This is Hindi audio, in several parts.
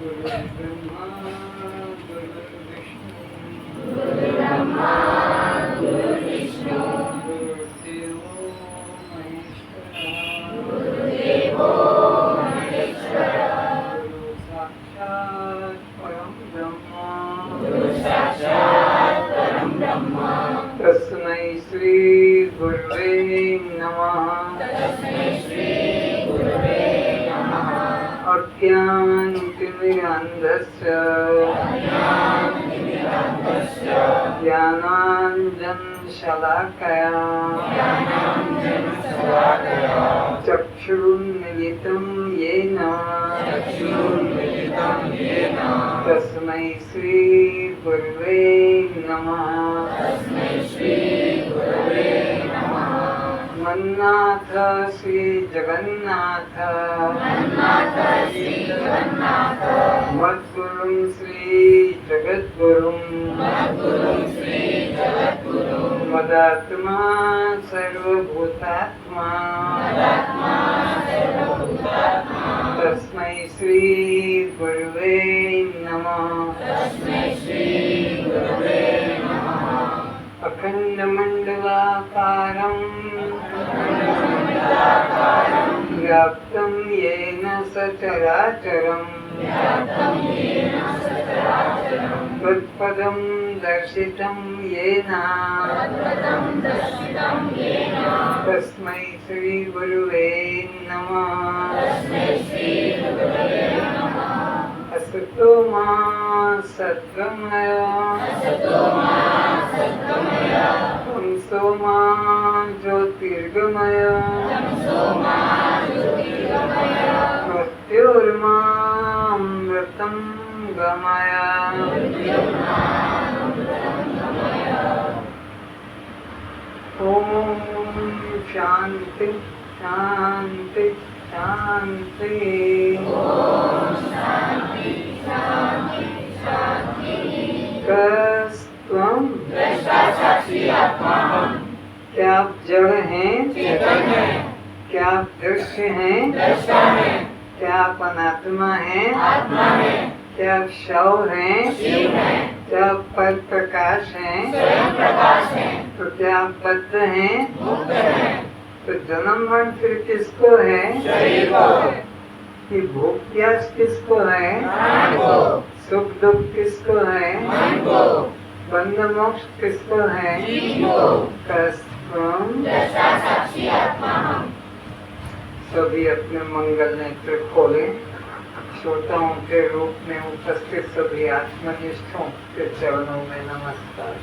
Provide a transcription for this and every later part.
गुरुर्ब्रह्मा गुरुर्विष्णु गुरुर्देवो महेश्वरः गुरु साक्षात् परं ब्रह्म तस्मै श्री गुरुवे नमः अज्ञानतिमिरान्धस्य ज्ञानाञ्जनशलाकया चक्षुरुन्मिलितं येन तस्मै श्री गुरुवे नमः मन्नाथ श्री जगन्नाथ मद्गुरुं श्री जगद्गुरुं मदात्मा सर्वभूतात्मा तस्मै श्री गुरुवे नमः अखण्डमण्डलाकारं व्याप्तं येन सचराचरं तत्पदं दर्शितं येन तस्मै श्री गुरुवे नमः असतो मा सत्त्वमय तमसो मा ज्योतिर्गमय मृत्योर्मामृतं गमय ॐ शान्ति शान्ति शान्ति कस्त्वं क्या आप जड़ हैं? क्या आप दृश्य हैं? क्या आप अनात्मा हैं? क्या आप शव हैं? क्या आप पद प्रकाश हैं? तो क्या आप बद्ध हैं? तो जन्म मरण फिर किसको है? कि भूख प्यास किसको है? सुख दुख किसको है? बंध मोक्ष किसको है? सभी अपने मंगल नेत्र खोले। श्रोताओं के रूप में उपस्थित सभी आत्मनिष्ठों के चरणों में नमस्कार।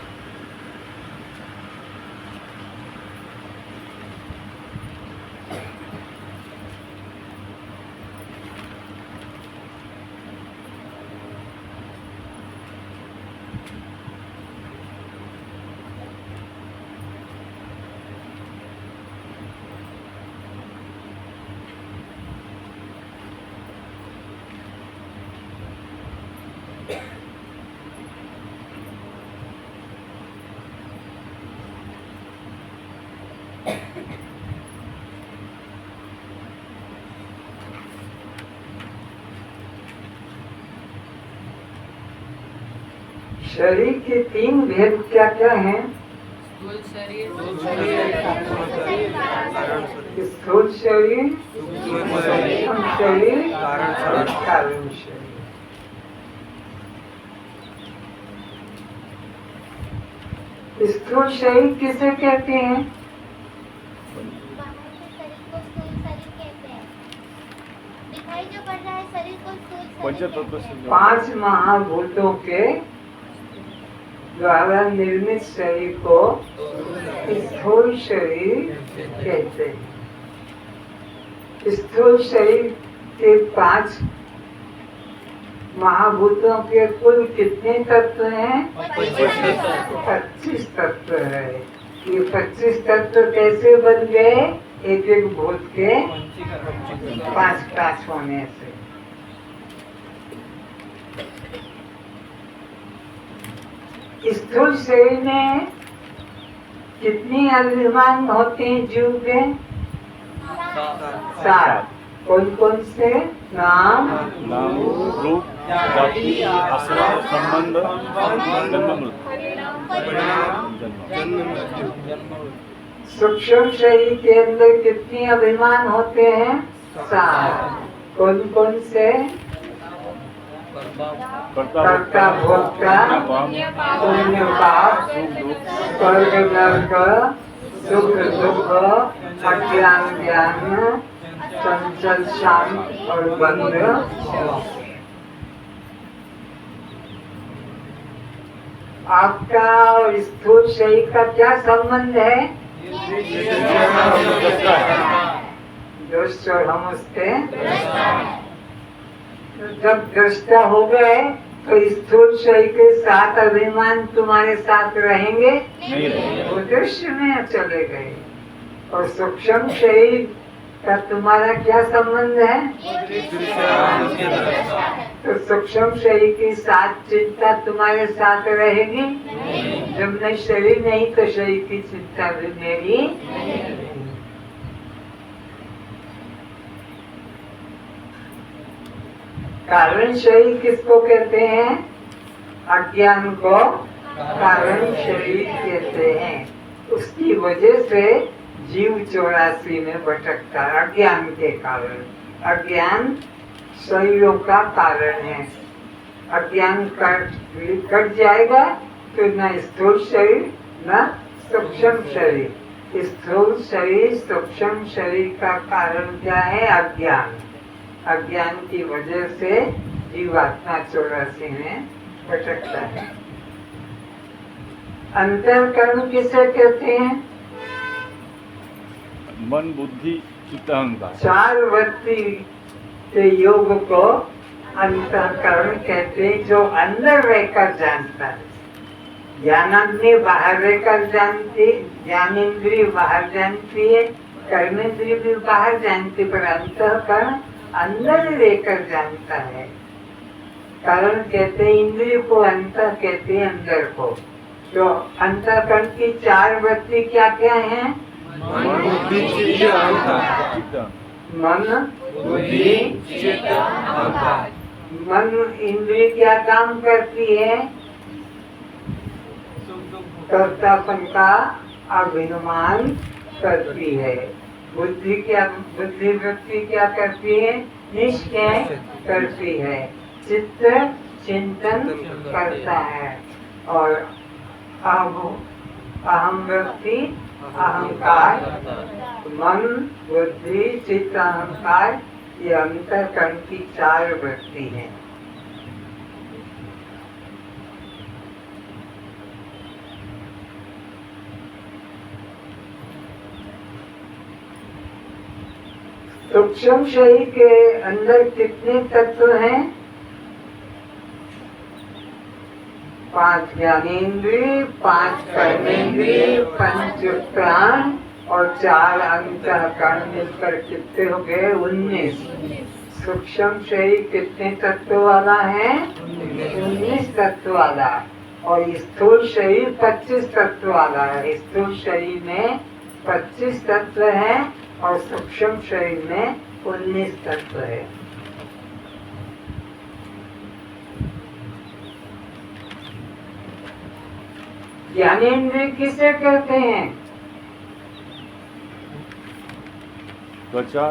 शरीर के तीन भेद क्या क्या हैं? स्थूल शरीर, सूक्ष्म शरीर, कारण शरीर। स्थूल शरीर किसे कहते हैं? पांच महाभूतों के द्वारा निर्मित शरीर को स्थूल शरीर कहते हैं। स्थूल शरीर के पांच महाभूतों के कुल कितने तत्व हैं? 25 तत्व है। ये 25 तत्व कैसे बन गए? एक एक भूत के 5 होने से। स्थूल शरीर में कितनी अभिमान होते हैं जीव के? 7। कौन कौन से? नाम, रूप, जाति आश्रम संबंध जन्म मृत्यु। सूक्ष्म शरीर के अंदर कितने अभिमान होते हैं? 7। कौन कौन से? कर्ता भोक्ता, पुण्य पाप, स्वर्ग नरक, सुख दुख, अज्ञान ज्ञान, चंचल शांत और बंध। आपका और स्थूल शरीर का क्या संबंध है? दृष्ट और हम उसके जब दृष्टा हो गए तो स्थूल शरीर के साथ अभिमान तुम्हारे साथ रहेंगे? वो दृश्य में चले गए। और सूक्ष्म शरीर का तुम्हारा क्या संबंध है? तो सूक्ष्म शरीर की साथ चिंता तुम्हारे साथ रहेगी? जब मैं शरीर नहीं तो शरीर की चिंता भी मेरी। कारण शरीर किसको कहते हैं? अज्ञान को कारण शरीर कहते हैं। उसकी वजह से जीव 84 में भटकता है, अज्ञान के कारण। अज्ञान शरीरों का कारण है। अज्ञान कट जाएगा तो न स्थूल शरीर न सूक्ष्म शरीर। स्थूल शरीर सूक्ष्म शरीर का कारण क्या है? अज्ञान। अज्ञान की वजह से जीवात्मा 84 में भटकता है। अंतःकरण किसे कहते हैं? मन बुद्धि चित्त अहंकार। 4 वृत्ति के योग को अंतःकरण कहते हैं, जो अंदर रहकर जानता है। ज्ञानाग्नि बाहर रहकर जानती, ज्ञानेंद्रिय बाहर जानती है, कर्मेंद्रिय भी बाहर जानती, पर अंतःकरण अंदर रहकर जानता है। कारण कहते हैं इंद्रिय को, अंतः कहते हैं अंदर को। तो अंतःकरण की 4 वृत्ति क्या क्या है? मन बुद्धि चित्त अहंकार। मन बुद्धि चित्त अहंकार। मन इंद्रिय क्या काम करती है? कर्तापन का अभिमान करती है। बुद्धि वृत्ति क्या करती है? निश्चय करती है। चित्त चिंतन करता है। और अहम वृत्ति अहंकार, मन बुद्धि चित्त अहंकार, ये अंतःकरण की 4 वृत्ति है। सूक्ष्म शरीर के अंदर कितने तत्व हैं? 5 ज्ञानेंद्रिय, 5 कर्मेंद्रिय, 5 प्राण और 4 अंतःकरण मिलकर कितने हो गए? 19। सूक्ष्म शरीर कितने तत्व वाला है? 19 तत्व वाला। और स्थूल शरीर 25 तत्व वाला है। स्थूल शरीर में 25 तत्व है और सूक्ष्म शरीर में 19 तत्व है। ज्ञानेंद्रिय किसे कहते हैं? त्वचा,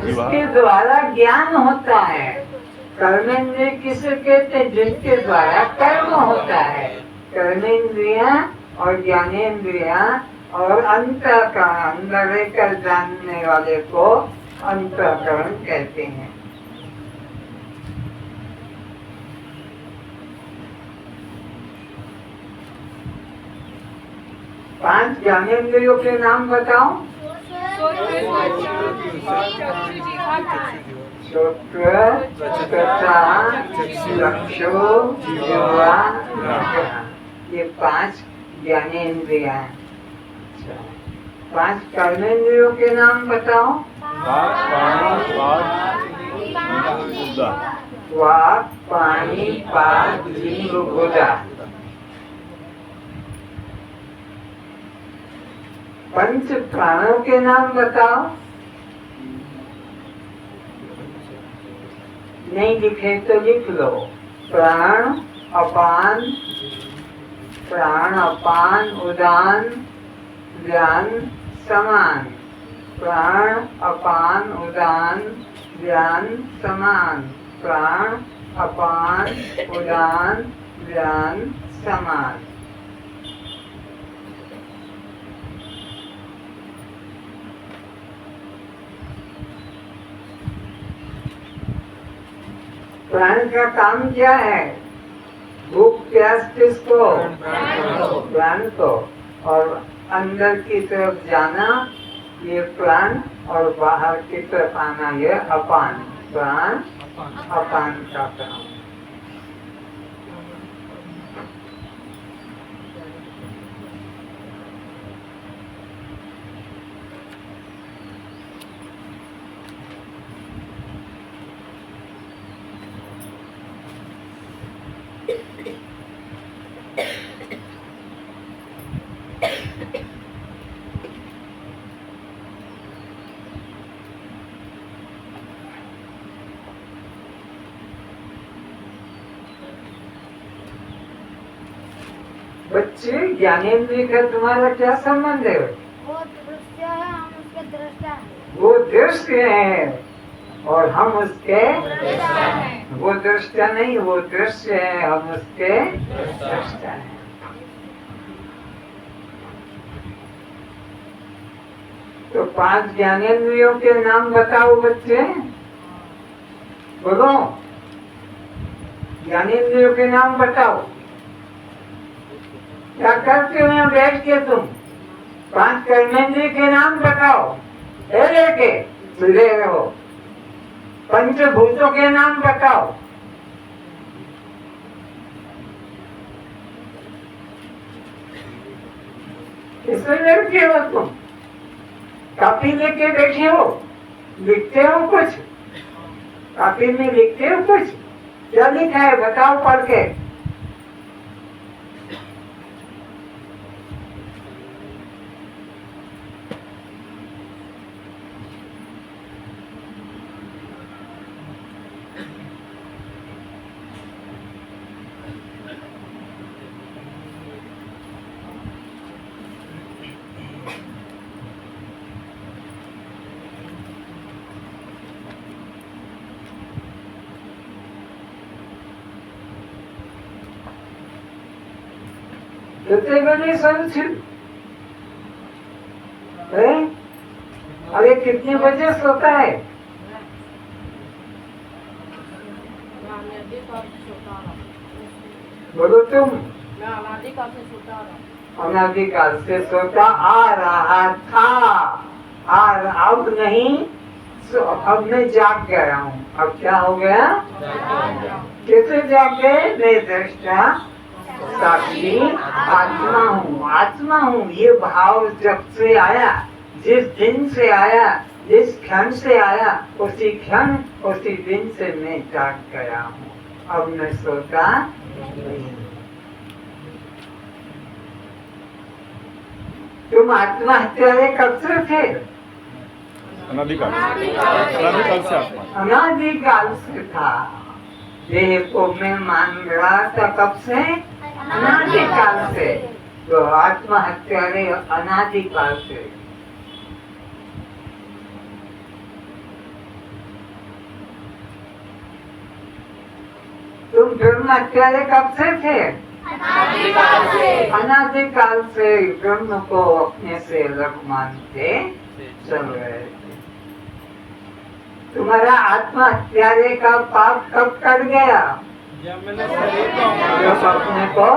जिसके द्वारा ज्ञान होता है। कर्मेंद्रिय किसे कहते हैं? जिनके द्वारा कर्म होता है। कर्मेंद्रियां और ज्ञानेंद्रियां और अंतःकरण, अंदर रहकर जानने वाले को अंतःकरण कहते हैं। पांच ज्ञानेंद्रियों के नाम बताओ। श्रोत्र, त्वचा, चक्षु, जिह्वा, ये 5 ज्ञानेंद्रियां हैं। 5 कर्मेंद्रियों के नाम बताओ। वाक, पानी, पाद, जीभ, गुदा। 5 प्राणों के नाम बताओ। नहीं लिखे तो लिख लो। प्राण अपान, प्राण अपान उदान व्यान समान। प्राण अपान उदान व्यान समान। प्राण अपान उदान व्यान समान। प्राण का काम क्या है? भूख प्यास किसको? प्राण को। और अंदर की तरफ जाना ये प्राण, और बाहर की तरफ आना ये अपान। प्राण अपान का काम। बच्चे, ज्ञानेंद्रिय का तुम्हारा क्या संबंध है? वो दृश्य है, हम उसके दृष्टा हैं। वो दृश्य है और हम उसके दृष्टा हैं। वो दृष्टा नहीं, वो दृश्य है, हम उसके दृष्टा हैं। तो 5 ज्ञानेंद्रियों के नाम बताओ बच्चे, बोलो। ज्ञानेंद्रियों के नाम बताओ। क्या करते हो यहाँ बैठ के तुम? 5 कर्मेंद्रिय के नाम बताओ। के सुधे रहो। पंचभूतों के नाम बताओ। किसमें लड़के हो तुम? कॉपी लेके बैठे हो, लिखते हो कुछ? कॉपी में लिखते हो कुछ? क्या लिखा है बताओ पढ़ के। कितने बजे अरे कितने बजे सोता है? बोलो तुम। अनादिकाल से सोता आ रहा था, और अब नहीं, अब मैं जाग गया हूँ। अब क्या हो गया? कैसे जाग गए? मैं दृष्टा साक्षी आत्मा हूँ। आत्मा हूँ ये भाव जब से आया, जिस दिन से आया, जिस क्षण से आया, उसी क्षण उसी दिन से मैं जाग गया हूँ। अब मैं सोता नहीं। तुम आत्महत्या कब से थे? अनादिकाल से आत्मा। अनादिकाल से था। देह को मैं मान रहा था कब से? अनादिकाल से। तो आत्महत्या अनादिकाल से। तुम ब्रह्म हत्यारे कब से थे? अनादिकाल से ब्रह्म को अपने से अलग मानते चल रहे थे। तुम्हारा आत्महत्यारे का पाप कब कट गया? जब अपने को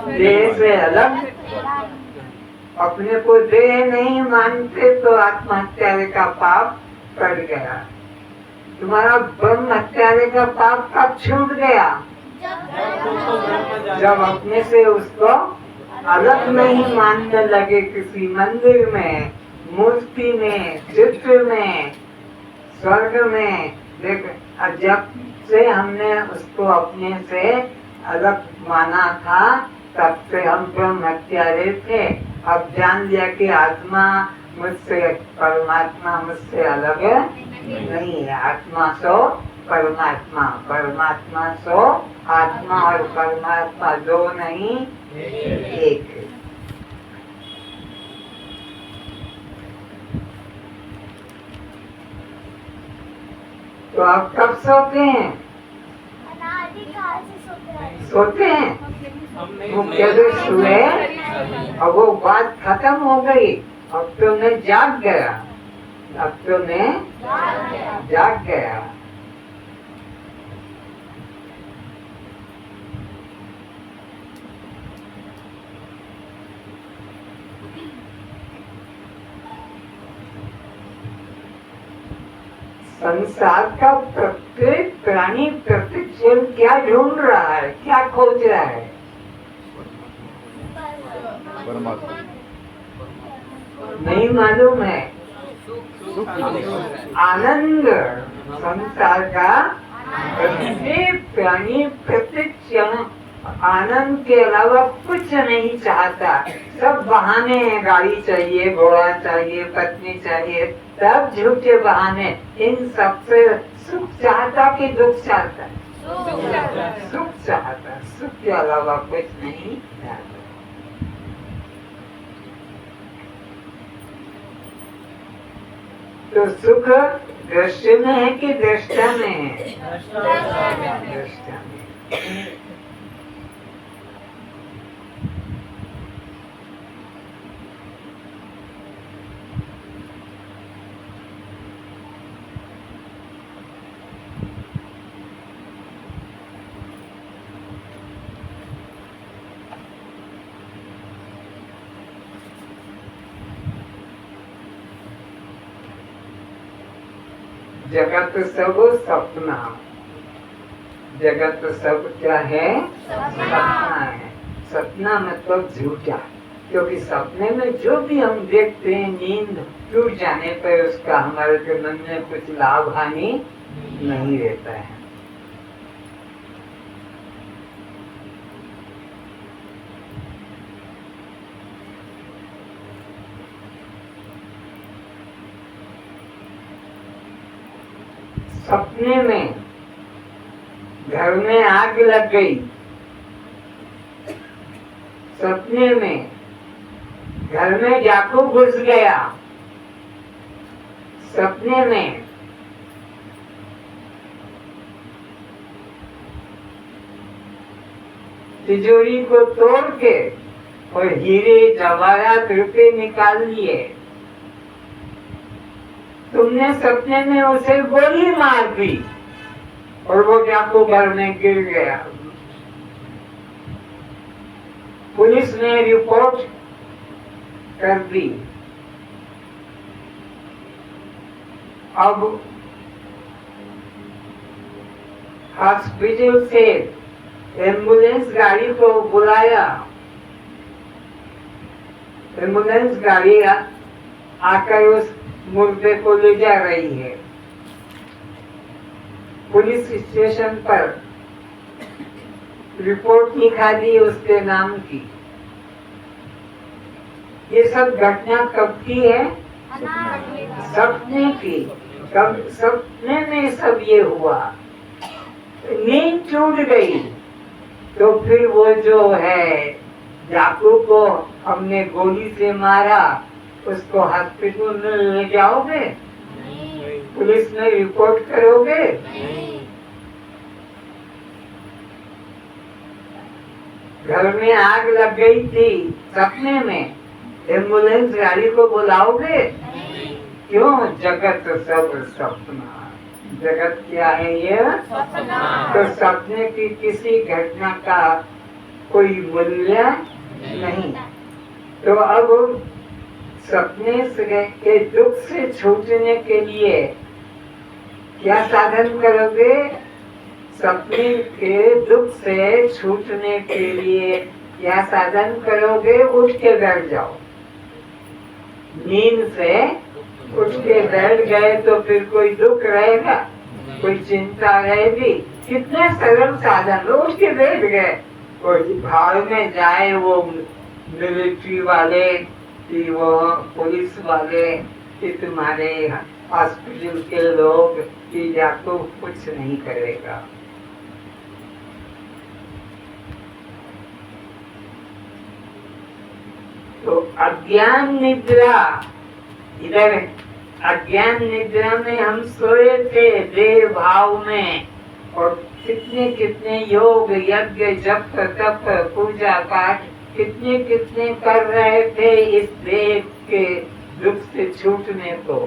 देह से अलग, अपने को देह नहीं मानते तो आत्महत्यारे का पाप कट गया। तुम्हारा ब्रह्म हत्यारे का पाप कब छूट गया? जब अपने से उसको अलग नहीं मानने लगे। किसी मंदिर में, मूर्ति में, चित्र में, स्वर्ग में। देख, जब से हमने उसको अपने से अलग माना था, तब से हम ब्रह्म हत्यारे थे। अब जान लिया कि आत्मा मुझसे, परमात्मा मुझसे अलग नहीं है। आत्मा तो परमात्मा, परमात्मा सो आत्मा और परमात्मा दो नहीं एक है। तो आप कब सोते हैं? अनादिकाल से सोते हैं। सोते हैं, मुख्य दृष्टि हुए और वो बात खत्म हो गई। अब तो मैं जाग गया, अब तो मैं जाग गया। संसार का प्रत्येक प्राणी प्रत्येक जीव क्या ढूंढ रहा है, क्या खोज रहा है? परमात्मा नहीं मालूम है। आनंद, संसार का प्रत्येक प्राणी प्रत्येक क्षण आनंद के अलावा कुछ नहीं चाहता। सब बहाने हैं, गाड़ी चाहिए, घोड़ा चाहिए, पत्नी चाहिए, सब झूठे बहाने। इन सबसे सुख चाहता कि दुख चाहता? सुख चाहता, सुख के अलावा कुछ नहीं चाहता। तो सुख दृश्य में है कि दृष्टा में है? दृष्टा में। जगत सब सपना, जगत सब क्या है? सपना है। सपना मतलब झूठा, क्योंकि सपने में जो भी हम देखते हैं, नींद टूट जाने पर उसका हमारे के मन में कुछ लाभ हानि नहीं रहता है। सपने में घर में आग लग गई, सपने में घर में डाकू घुस गया, सपने में तिजोरी को तोड़ के और हीरे जवाहरात रुपए निकाल लिए। तुमने सपने में उसे गोली मार दी और वो डाकू घर में गिर गया। पुलिस ने रिपोर्ट कर दी। अब हॉस्पिटल से एम्बुलेंस गाड़ी को बुलाया। एम्बुलेंस गाड़ी आकर उस मुर्दे को ले जा रही है। पुलिस स्टेशन पर रिपोर्ट लिखा दी उसके नाम की। ये सब घटना कब की है? सपने की। कब? सपने में सब ये हुआ। नींद टूट गई तो फिर वो जो है डाकू को हमने गोली से मारा, उसको हॉस्पिटल में ले जाओगे? पुलिस में रिपोर्ट करोगे? घर में आग लग गई थी, सपने में एम्बुलेंस गाड़ी को बुलाओगे? क्यों? जगत सब सपना। जगत क्या है ये? तो सपने की किसी घटना का कोई मूल्य नहीं। तो अब सपने के दुख से छूटने के लिए क्या साधन करोगे? सपने के दुख से छूटने के लिए क्या साधन करोगे? उठ के बैठ जाओ। नींद से उठ के बैठ गए तो फिर कोई दुख रहेगा, कोई चिंता रहेगी? कितने सरल साधन। उठ के बैठ गए, कोई भाड़ में जाए वो मिलिट्री वाले कि वो पुलिस वाले कि तुम्हारे हॉस्पिटल के लोग ईजा को कुछ नहीं करेगा। तो अज्ञान निद्रा, इधर अज्ञान निद्रा में हम सोए थे देह भाव में, और कितने कितने योग यज्ञ जप तप पूजा पाठ कितने कितने कर रहे थे इस देह के दुख से छूटने को,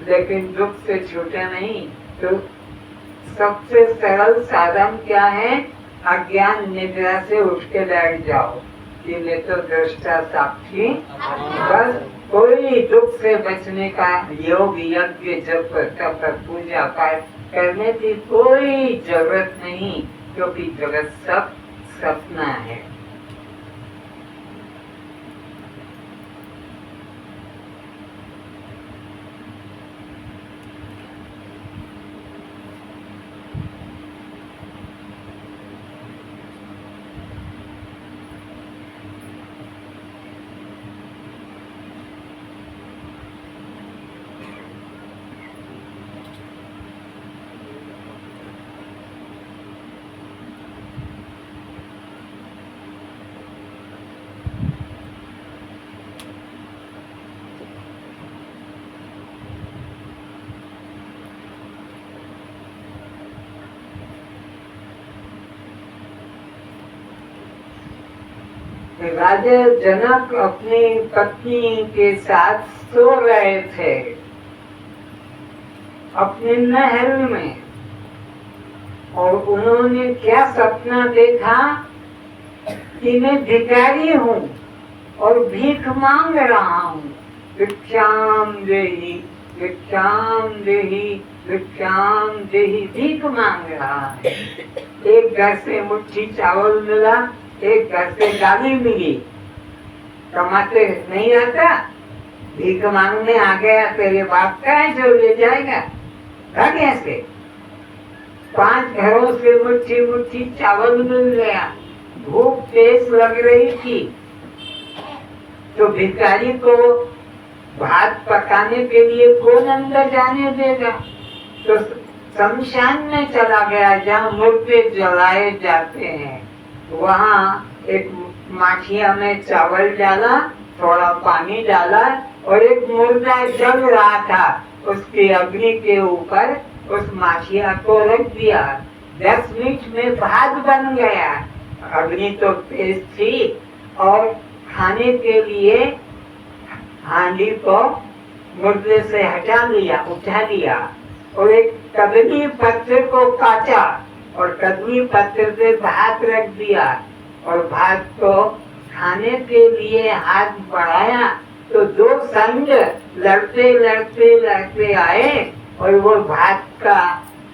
लेकिन दुख से छूटा नहीं। तो सबसे सरल साधन क्या है? अज्ञान निद्रा से उठ के बैठ जाओ कि मैं तो दृष्टा साक्षी, बस कोई दुख से बचने का योग यज्ञ जप तप पूजा पाठ करने की कोई जरूरत नहीं, क्योंकि जगत सब सपना है। राजा जनक अपनी पत्नी के साथ सो रहे थे अपने महल में, और उन्होंने क्या सपना देखा कि मैं भिखारी हूँ और भीख मांग रहा हूँ। भिक्षाम देहि भिक्षाम देहि भिक्षाम देहि, भीख मांग रहा है। एक घर से मुट्ठी चावल मिला, एक घर से गाली मिली। कमाते नहीं आता, भीख मांगने आ गया, तेरे बाप का है जो ले जाएगा, भाग ऐसे। 5 घरों से मुट्ठी मुट्ठी चावल मिल गया, भूख तेज लग रही थी, तो भिखारी को भात पकाने के लिए कौन अंदर जाने देगा? तो शमशान में चला गया जहाँ मुर्दे जलाए जाते हैं। वहाँ एक माठिया में चावल डाला, थोड़ा पानी डाला, और एक मुर्दा जल रहा था, उसकी अग्नि के ऊपर उस माठिया को रख दिया। 10 मिनट में भात बन गया। अग्नि तो तेज थी, और खाने के लिए हांडी को मुर्दे से हटा लिया, उठा लिया, और एक कदली पत्थर को काटा और कदली पत्थर से भात रख दिया, और भात को खाने के लिए हाथ बढ़ाया तो 2 संग लड़ते लड़ते लड़ते आए, और वो भात का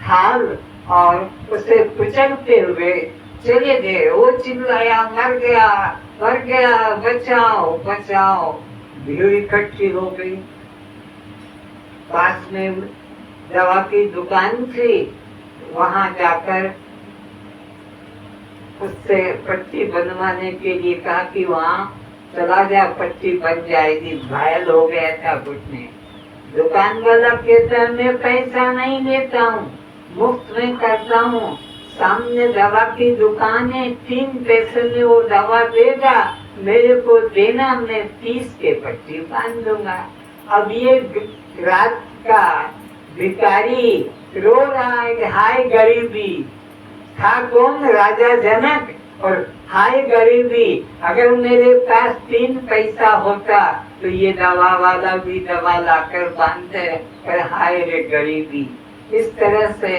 थाल और उसे कुचलते हुए चले गए। वो चिल्लाया, मर गया मर गया, बचाओ बचाओ। भीड़ इकट्ठी हो गई। पास में दवा की दुकान थी, वहां जाकर उससे पट्टी बनवाने के लिए कहा कि वहाँ चला जा, पट्टी बन जाएगी। घायल हो गया था घुटने। दुकान वाला कहता मैं पैसा नहीं लेता हूँ, मुफ्त में करता हूँ। सामने दवा की दुकान है, 3 पैसे में वो दवा देगा, मेरे को देना, मैं 30 के पट्टी बांध दूंगा। अब ये रात का भिखारी रो रहा है, हाय गरीबी। था कौन? राजा जनक। और हाय गरीबी, अगर मेरे पास 3 पैसा होता तो ये दवा वाला भी दवा लाकर बांधते, पर हाय रे गरीबी। इस तरह से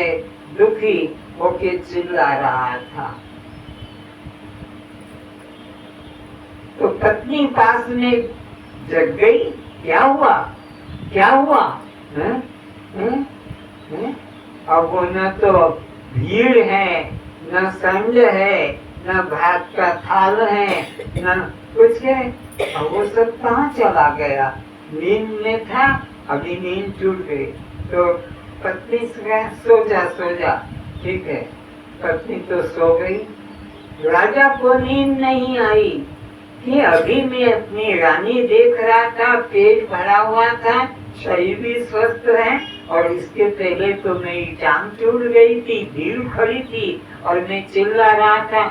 दुखी होके चिल्ला रहा था। तो पत्नी पास में जग गई, क्या हुआ क्या हुआ? अब वो न तो भीड़ है, न संग है, न भात का थाल है, न कुछ है। अब वो सब कहाँ चला गया? नींद में था, अभी नींद टूट गई। तो पत्नी से कहा सो जा सो जा। ठीक है, पत्नी तो सो गई। राजा को नींद नहीं आई कि अभी मैं अपनी रानी देख रहा था, पेट भरा हुआ था, शरीर भी स्वस्थ है, और इसके पहले तो मेरी टांग टूट गई थी, भीड़ खड़ी थी और मैं चिल्ला रहा था।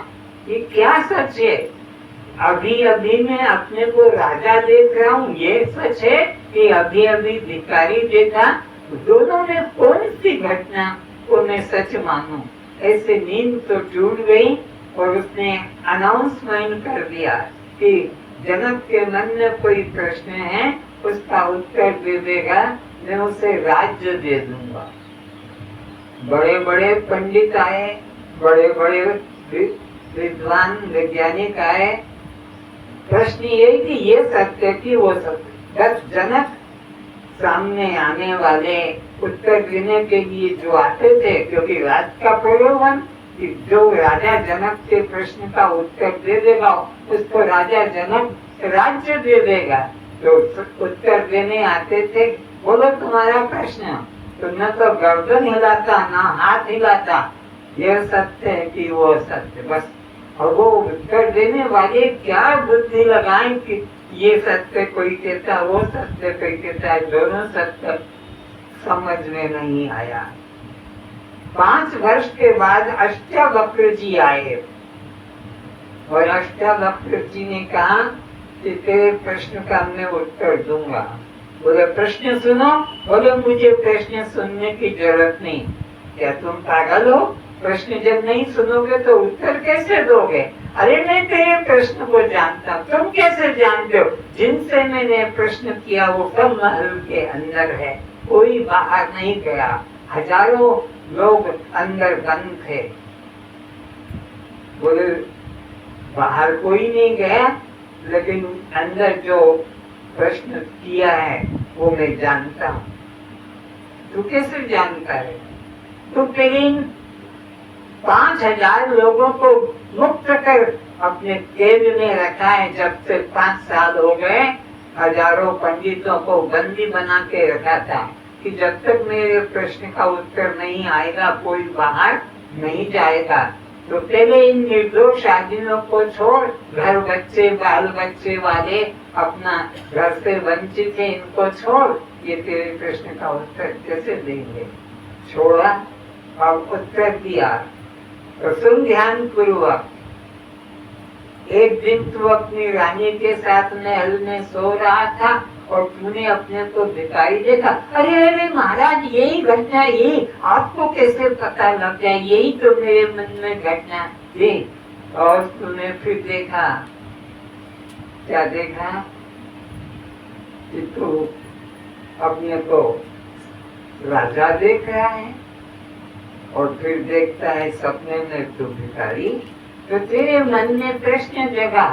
ये क्या सच है? अभी अभी मैं अपने को राजा देख रहा हूँ, ये सच है कि अभी अभी भिखारी देखा? दोनों में कौन सी घटना को मैं सच मानूं? ऐसे नींद तो टूट गई और उसने अनाउंसमेंट कर दिया कि जनक के मन में कोई प्रश्न है, उसका उत्तर दे देगा, मैं उसे राज्य दे दूंगा। बड़े बड़े पंडित आए, बड़े बड़े विद्वान वैज्ञानिक आए। प्रश्न ये कि ये सत्य कि वो सत्य। जब जनक सामने आने वाले उत्तर देने के लिए जो आते थे, क्योंकि राज का प्रलोभन कि जो राजा जनक के प्रश्न का उत्तर दे देगा उसको राजा जनक राज्य दे देगा, तो उत्तर देने आते थे। बोलो तुम्हारा प्रश्न, तो न तो गर्दन हिलाता न हाथ हिलाता, यह सत्य है कि वो सत्य, बस। और वो उत्तर देने वाले क्या बुद्धि लगाएं कि ये सत्य, कोई कहता वो सत्य, कोई कहता है दोनों सत्य, समझ में नहीं आया। 5 वर्ष के बाद अष्टावक्र जी आए और अष्टावक्र जी ने कहा कि तेरे प्रश्न का मैं उत्तर दूंगा। बोले प्रश्न सुनो। बोले मुझे प्रश्न सुनने की जरूरत नहीं। क्या तुम पागल हो? प्रश्न जब नहीं सुनोगे तो उत्तर कैसे दोगे? अरे मैं तेरे प्रश्न को जानता, तुम कैसे जानते हो? जिनसे मैंने प्रश्न किया वो सब महल के अंदर है, कोई बाहर नहीं गया, हजारों लोग अंदर बंद थे। बोले बाहर कोई नहीं गया, लेकिन अंदर जो प्रश्न किया है वो मैं जानता हूँ। तू कैसे जानता है? तू तेरे 5000 लोगों को मुक्त कर अपने कैद में रखा है, जब से 5 साल हो गए। हजारों पंडितों को बंदी बना के रखा था कि जब तक मेरे प्रश्न का उत्तर नहीं आएगा कोई बाहर नहीं जाएगा। तो पहले इन निर्दोष आदमियों को छोड़, घर बच्चे बाल बच्चे वाले अपना घर से वंचित है, इनको छोड़, ये तेरे प्रश्न का उत्तर कैसे देंगे? छोड़ा और उत्तर दिया। तो सुन ध्यान पूर्वक। एक दिन तू अपनी रानी के साथ महल में सो रहा था और तूने अपने को भिखारी देखा। अरे अरे महाराज, यही घटना, यही आपको कैसे पता लग गया? यही तो मेरे मन में घटना थी। और तूने फिर देखा, क्या देखा? कि तू अपने को राजा देख रहा है और फिर देखता है सपने में तू भिखारी। तो तेरे मन में प्रश्न जगा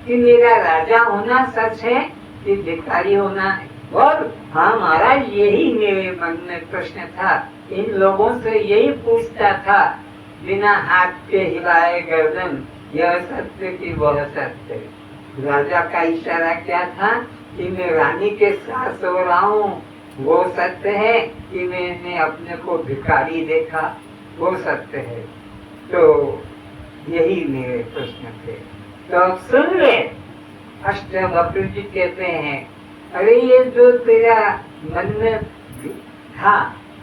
कि मेरा राजा होना सच है कि भिखारी होना है? और हाँ महाराज, यही मेरे मन में प्रश्न था। इन लोगों से यही पूछता था बिना हाथ के हिलाए गर्दन, यह सत्य कि वह सत्य। राजा का इशारा क्या था कि मैं रानी के साथ सो रहा हूँ, वो सत्य है कि मैंने अपने को भिखारी देखा, वो सत्य है। तो यही मेरे प्रश्न थे। तो अब सुन ले, अष्टावक्र जी कहते हैं, अरे ये जो तेरा मन में था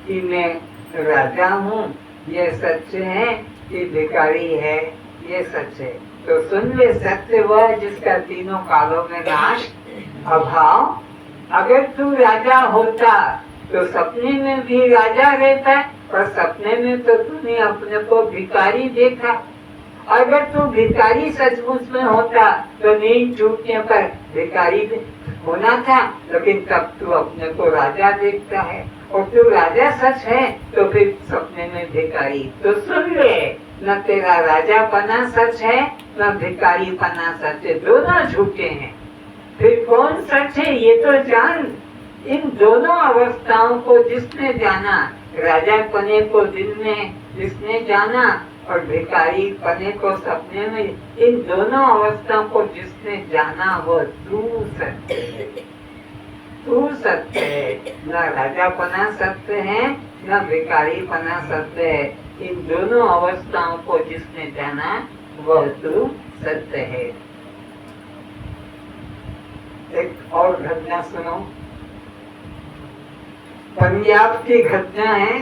कि मैं राजा हूँ, ये सच है कि भिखारी है, ये सच है। तो सुन ले, सत्य वह जिसका तीनों कालों में नाश अभाव। अगर तू राजा होता तो सपने में भी राजा रहता, पर सपने में तो तूने अपने को भिखारी देखा। अगर तू भिखारी सचमुच में होता तो नींद टूटने पर भिखारी होना था, लेकिन तब तू अपने को राजा देखता है। और तू राजा सच है तो फिर सपने में भिखारी। तो सुन ले, न तेरा राजा पना सच है न भिखारी पना सच है, दोनों झूठे हैं। फिर कौन सच है ये तो जान। इन दोनों अवस्थाओं को जिसने जाना, राजा पने को दिन में जिसने जाना और भिखारी पने को सपने में, इन दोनों अवस्थाओं को जिसने जाना वो तू सत्य है। तू सत्य है, न राजा पना सत्य है न भिखारी पना सत्य है। इन दोनों अवस्थाओं को जिसने जाना वह तू सत्य है। एक और घटना सुनो। पंजाब की घटना है।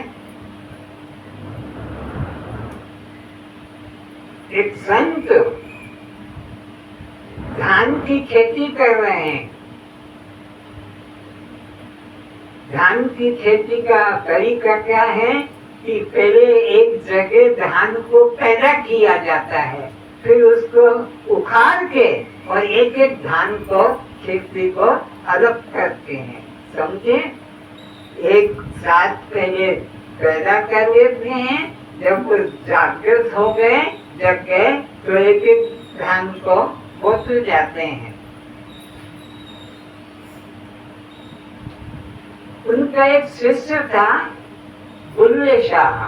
एक संत धान की खेती कर रहे हैं। धान की खेती का तरीका क्या है कि पहले एक जगह धान को पैदा किया जाता है, फिर उसको उखाड़ के और एक एक धान को खेती को अलग करते हैं। समझे? एक साथ पहले पैदा कर लेते हैं, जब वो जागृत हो गए जगह तो एक एक धान को बोते जाते हैं। उनका एक शिष्य था बुल्ले शाह।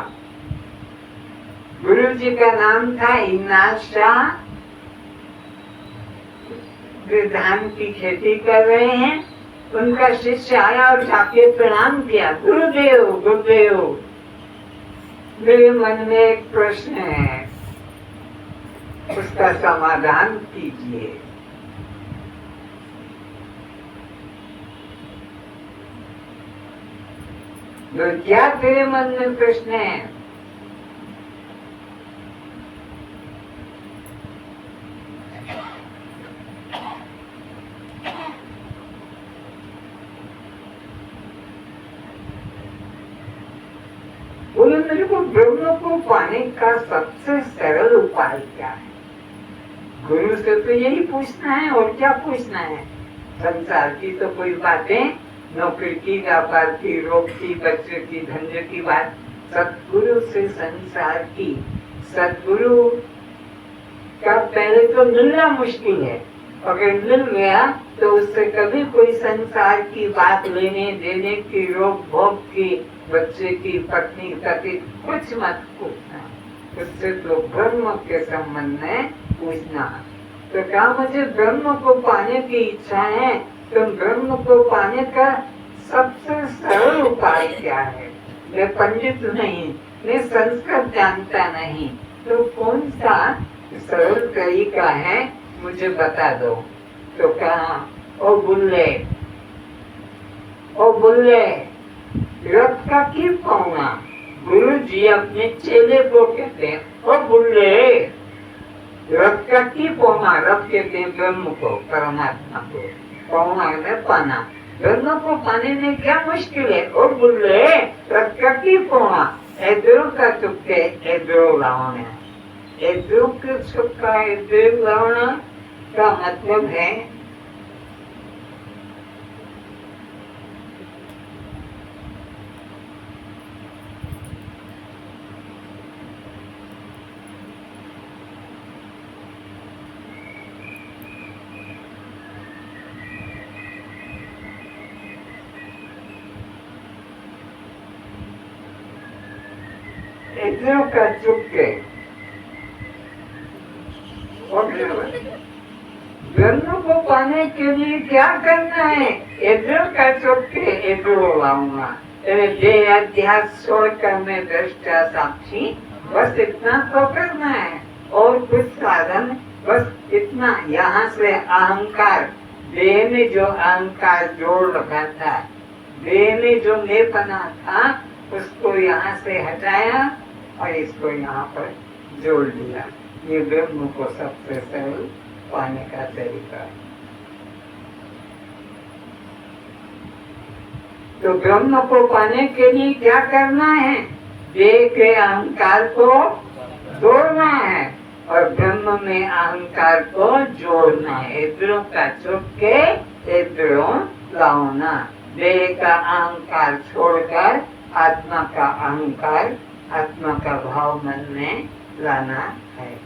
गुरु जी का नाम था इनाज शाह। वे धान की खेती कर रहे हैं। उनका शिष्य आया और जाके प्रणाम किया, गुरुदेव गुरुदेव, मेरे मन में एक प्रश्न है, उसका समाधान कीजिए। तो क्या तेरे मन में प्रश्न है? बोले मेरे को ब्रह्म को पाने का सबसे सरल उपाय क्या है? गुरु से तो यही पूछना है, और क्या पूछना है? संसार की तो कोई बातें, नौकरी की, व्यापार की, रोग की, बच्चे की, धंधे की बात, सतगुरु से संसार की। सतगुरु का पहले तो मिलना मुश्किल है, अगर मिल गया तो उससे कभी कोई संसार की बात लेने देने की, रोग भोग की, बच्चे की, पत्नी पति कुछ मत पूछना। उससे तो ब्रह्म के संबंध में पूछना। तो क्या मुझे ब्रह्म को पाने की इच्छा है, तो ब्रह्म को पाने का सबसे सरल उपाय क्या है? मैं पंडित नहीं, मैं संस्कृत जानता नहीं, तो कौन सा सरल तरीका है मुझे बता दो। तो कहा, ओ बुल्ले रथ का की पाऊंगा। गुरु जी अपने चेले को कहते हैं, ओ बुल्ले रथ का की पाऊंगा। रथ कहते हैं ब्रह्म को, परमात्मा को। पाऊंगा में पाना, ब्रह्म को पाने में क्या मुश्किल है? ओ बुल्ले रथ का की पाऊंगा। एद्रो का चुपके एद्रो लावना। एद्रो के चुपका एद्रो लावना का मतलब है एद्रो का चुपके। ब्रह्म को पाने के लिए क्या करना है? एद्रो का चुपके एद्रो लाऊंगा। देह अध्यास छोड़कर मैं दृष्टा साक्षी, बस इतना तो करना है, और कुछ साधन बस इतना। यहाँ से अहंकार, देह में जो अहंकार जोड़ रखा था, देह में जो मेपना था, उसको यहाँ से हटाया और इसको यहाँ पर जोड़ दिया। ये ब्रह्म को सबसे सरल पाने का तरीका है। तो ब्रह्म को पाने के लिए क्या करना है? देह के अहंकार को तोड़ना है और ब्रह्म में अहंकार को जोड़ना है। इधरों का चुप के इधरों लाना। देह का अहंकार छोड़कर आत्मा का अहंकार, आत्मा का भाव मन में लाना है।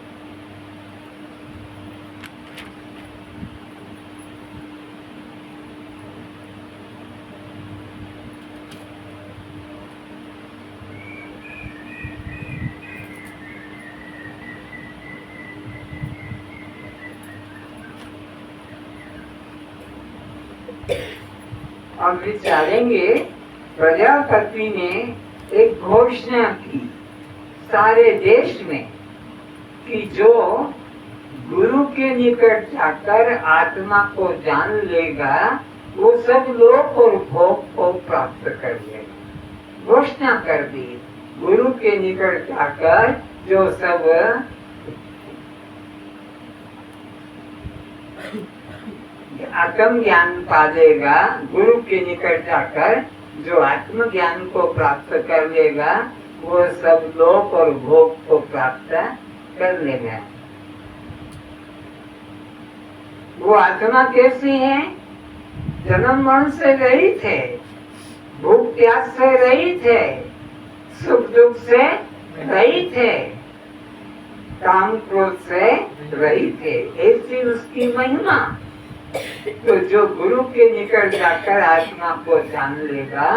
अब विचारेंगे, प्रजापति ने एक घोषणा की सारे देश में कि जो गुरु के निकट जाकर आत्मा को जान लेगा, वो सब लोक और भोग को प्राप्त कर लेगा। घोषणा कर दी, गुरु के निकट जाकर जो सब आत्म ज्ञान पालेगा, गुरु के निकट जाकर जो आत्म ज्ञान को प्राप्त कर लेगा, वो सब लोक और भोग को प्राप्त कर लेगा। वो आत्मा कैसी है? जन्म मरण से रहित है, भूख प्यास से रहित है, सुख दुख से रहित है, काम क्रोध से रहित है, ऐसी उसकी महिमा। तो जो गुरु के निकट जाकर आत्मा को जान लेगा,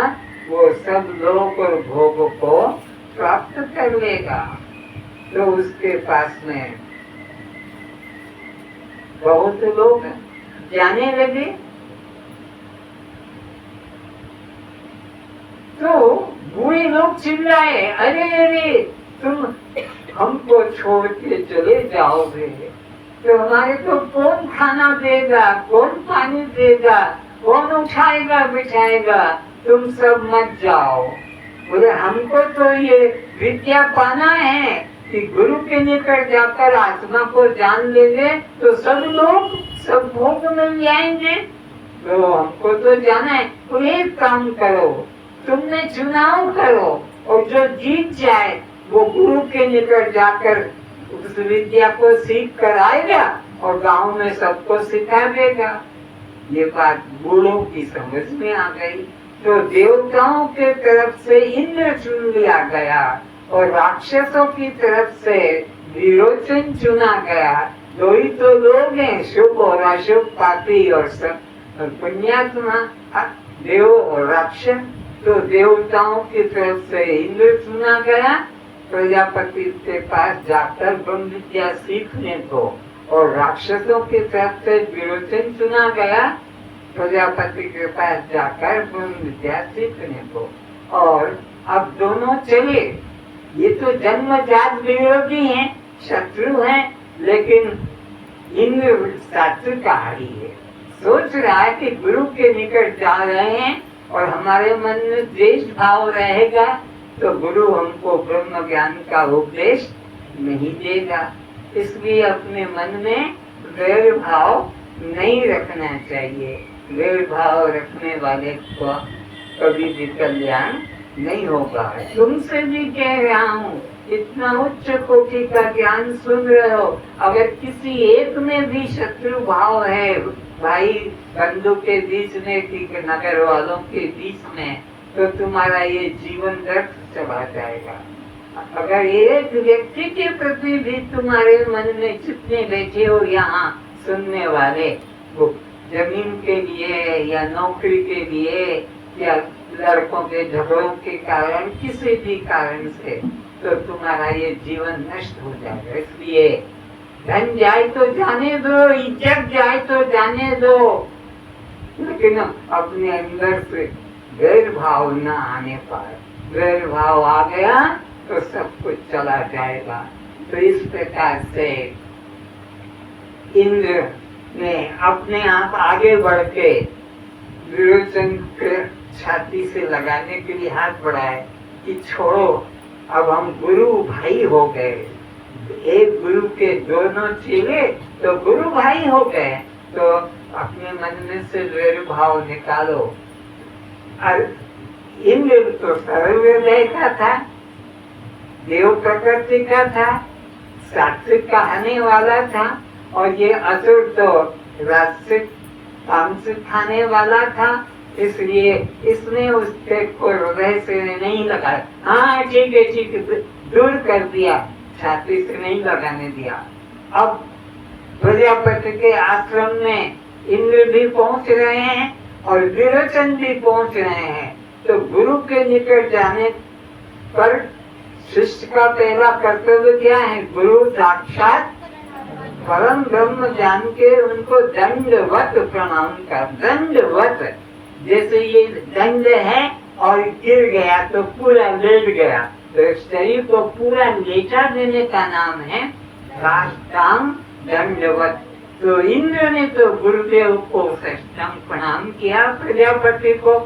वो सब लोक और भोग को प्राप्त कर लेगा। तो उसके पास में बहुत लोग जाने लगे, तो बुरे लोग चिल्लाए, अरे अरे तुम हमको छोड़ के चले जाओगे तो हमारे को कौन खाना देगा, कौन पानी देगा, कौन उठाएगा बिठाएगा, तुम सब मत जाओ। बोले हमको तो ये विद्या पाना है कि गुरु के निकट जाकर आत्मा को जान लेंगे तो सब लोग सब भोग मिल जाएंगे, तो हमको तो जाना है। तो एक काम करो, तुमने चुनाव करो और जो जीत जाए वो गुरु के निकट जाकर उस विद्या को सीख कर आएगा और गांव में सबको सिखा देगा। ये बात बूढ़ों की समझ में आ गई। तो देवताओं के तरफ से इंद्र चुन लिया गया और राक्षसों की तरफ से विरोचन चुना गया। दो ही तो लोग हैं, शुभ और अशुभ, पापी और पुण्यात्मा, देव और राक्षस। तो देवताओं की तरफ से इंद्र चुना गया प्रजापति के पास जाकर ब्रह्म विद्या सीखने को, और राक्षसों की तरफ से विरोचन चुना गया प्रजापति के पास जाकर ब्रह्म विद्या सीखने को। और अब दोनों चले, ये तो जन्मजात विरोधी हैं, शत्रु हैं, लेकिन इंद्र शास्त्रकारी है, सोच रहा है कि गुरु के निकट जा रहे हैं और हमारे मन में द्वेष भाव रहेगा तो गुरु हमको ब्रह्म ज्ञान का उपदेश नहीं देगा। इसलिए अपने मन में वैर भाव नहीं रखना चाहिए। वैर भाव रखने वाले को कभी भी कल्याण नहीं होगा। तुमसे भी कह रहा हूँ, इतना उच्च कोटि का ज्ञान सुन रहे हो, अगर किसी एक में भी शत्रु भाव है, भाई बंधु के बीच में कि नगर वालों के बीच में, तो तुम्हारा ये जीवन व्यर्थ चला जाएगा। अगर एक व्यक्ति के प्रति भी तुम्हारे मन में जितने बैठे हो यहाँ सुनने वाले, वो जमीन के लिए या नौकरी के लिए या लड़कों के झगड़ों के कारण, किसी भी कारण से, तो तुम्हारा ये जीवन नष्ट हो जाएगा। इसलिए धन जाए तो जाने दो, इज्जत जाए तो जाने दो, लेकिन अपने अंदर से वैर भाव न आने पाए। वैर भाव आ गया तो सब कुछ चला जाएगा। तो इस प्रकार से इंद्र ने अपने आप आगे बढ़ के विरोचन के छाती से लगाने के लिए हाथ बढ़ाए कि छोड़ो, अब हम गुरु भाई हो गए। एक गुरु के दोनों चेले तो गुरु भाई हो गए, तो अपने मन में से वैर भाव निकालो। और इंद्र तो सर्वोदय का था, देव प्रकृति का था, सात्विक कहने वाला था, और ये असुर तो राजसिक तामसिक खाने वाला था। इसलिए इसने उसके को हृदय से नहीं लगाया। हाँ ठीक है, ठीक है, दूर कर दिया, छाती से नहीं लगाने दिया। अब प्रजापति के आश्रम में इंद्र भी पहुंच रहे हैं और विरोचन भी पहुंच रहे हैं। तो गुरु के निकट जाने पर शिष्य का पहला कर्तव्य क्या है? गुरु साक्षात परम ब्रह्म जान के उनको दंडवत प्रणाम कर। दंडवत, जैसे ये दंड है और गिर गया तो पूरा लेट गया, तो शरीर को पूरा लेटा देने का नाम है साष्टांग दंडवत। तो इंद्र ने तो गुरुदेव को साष्टांग प्रणाम किया, प्रजापति को,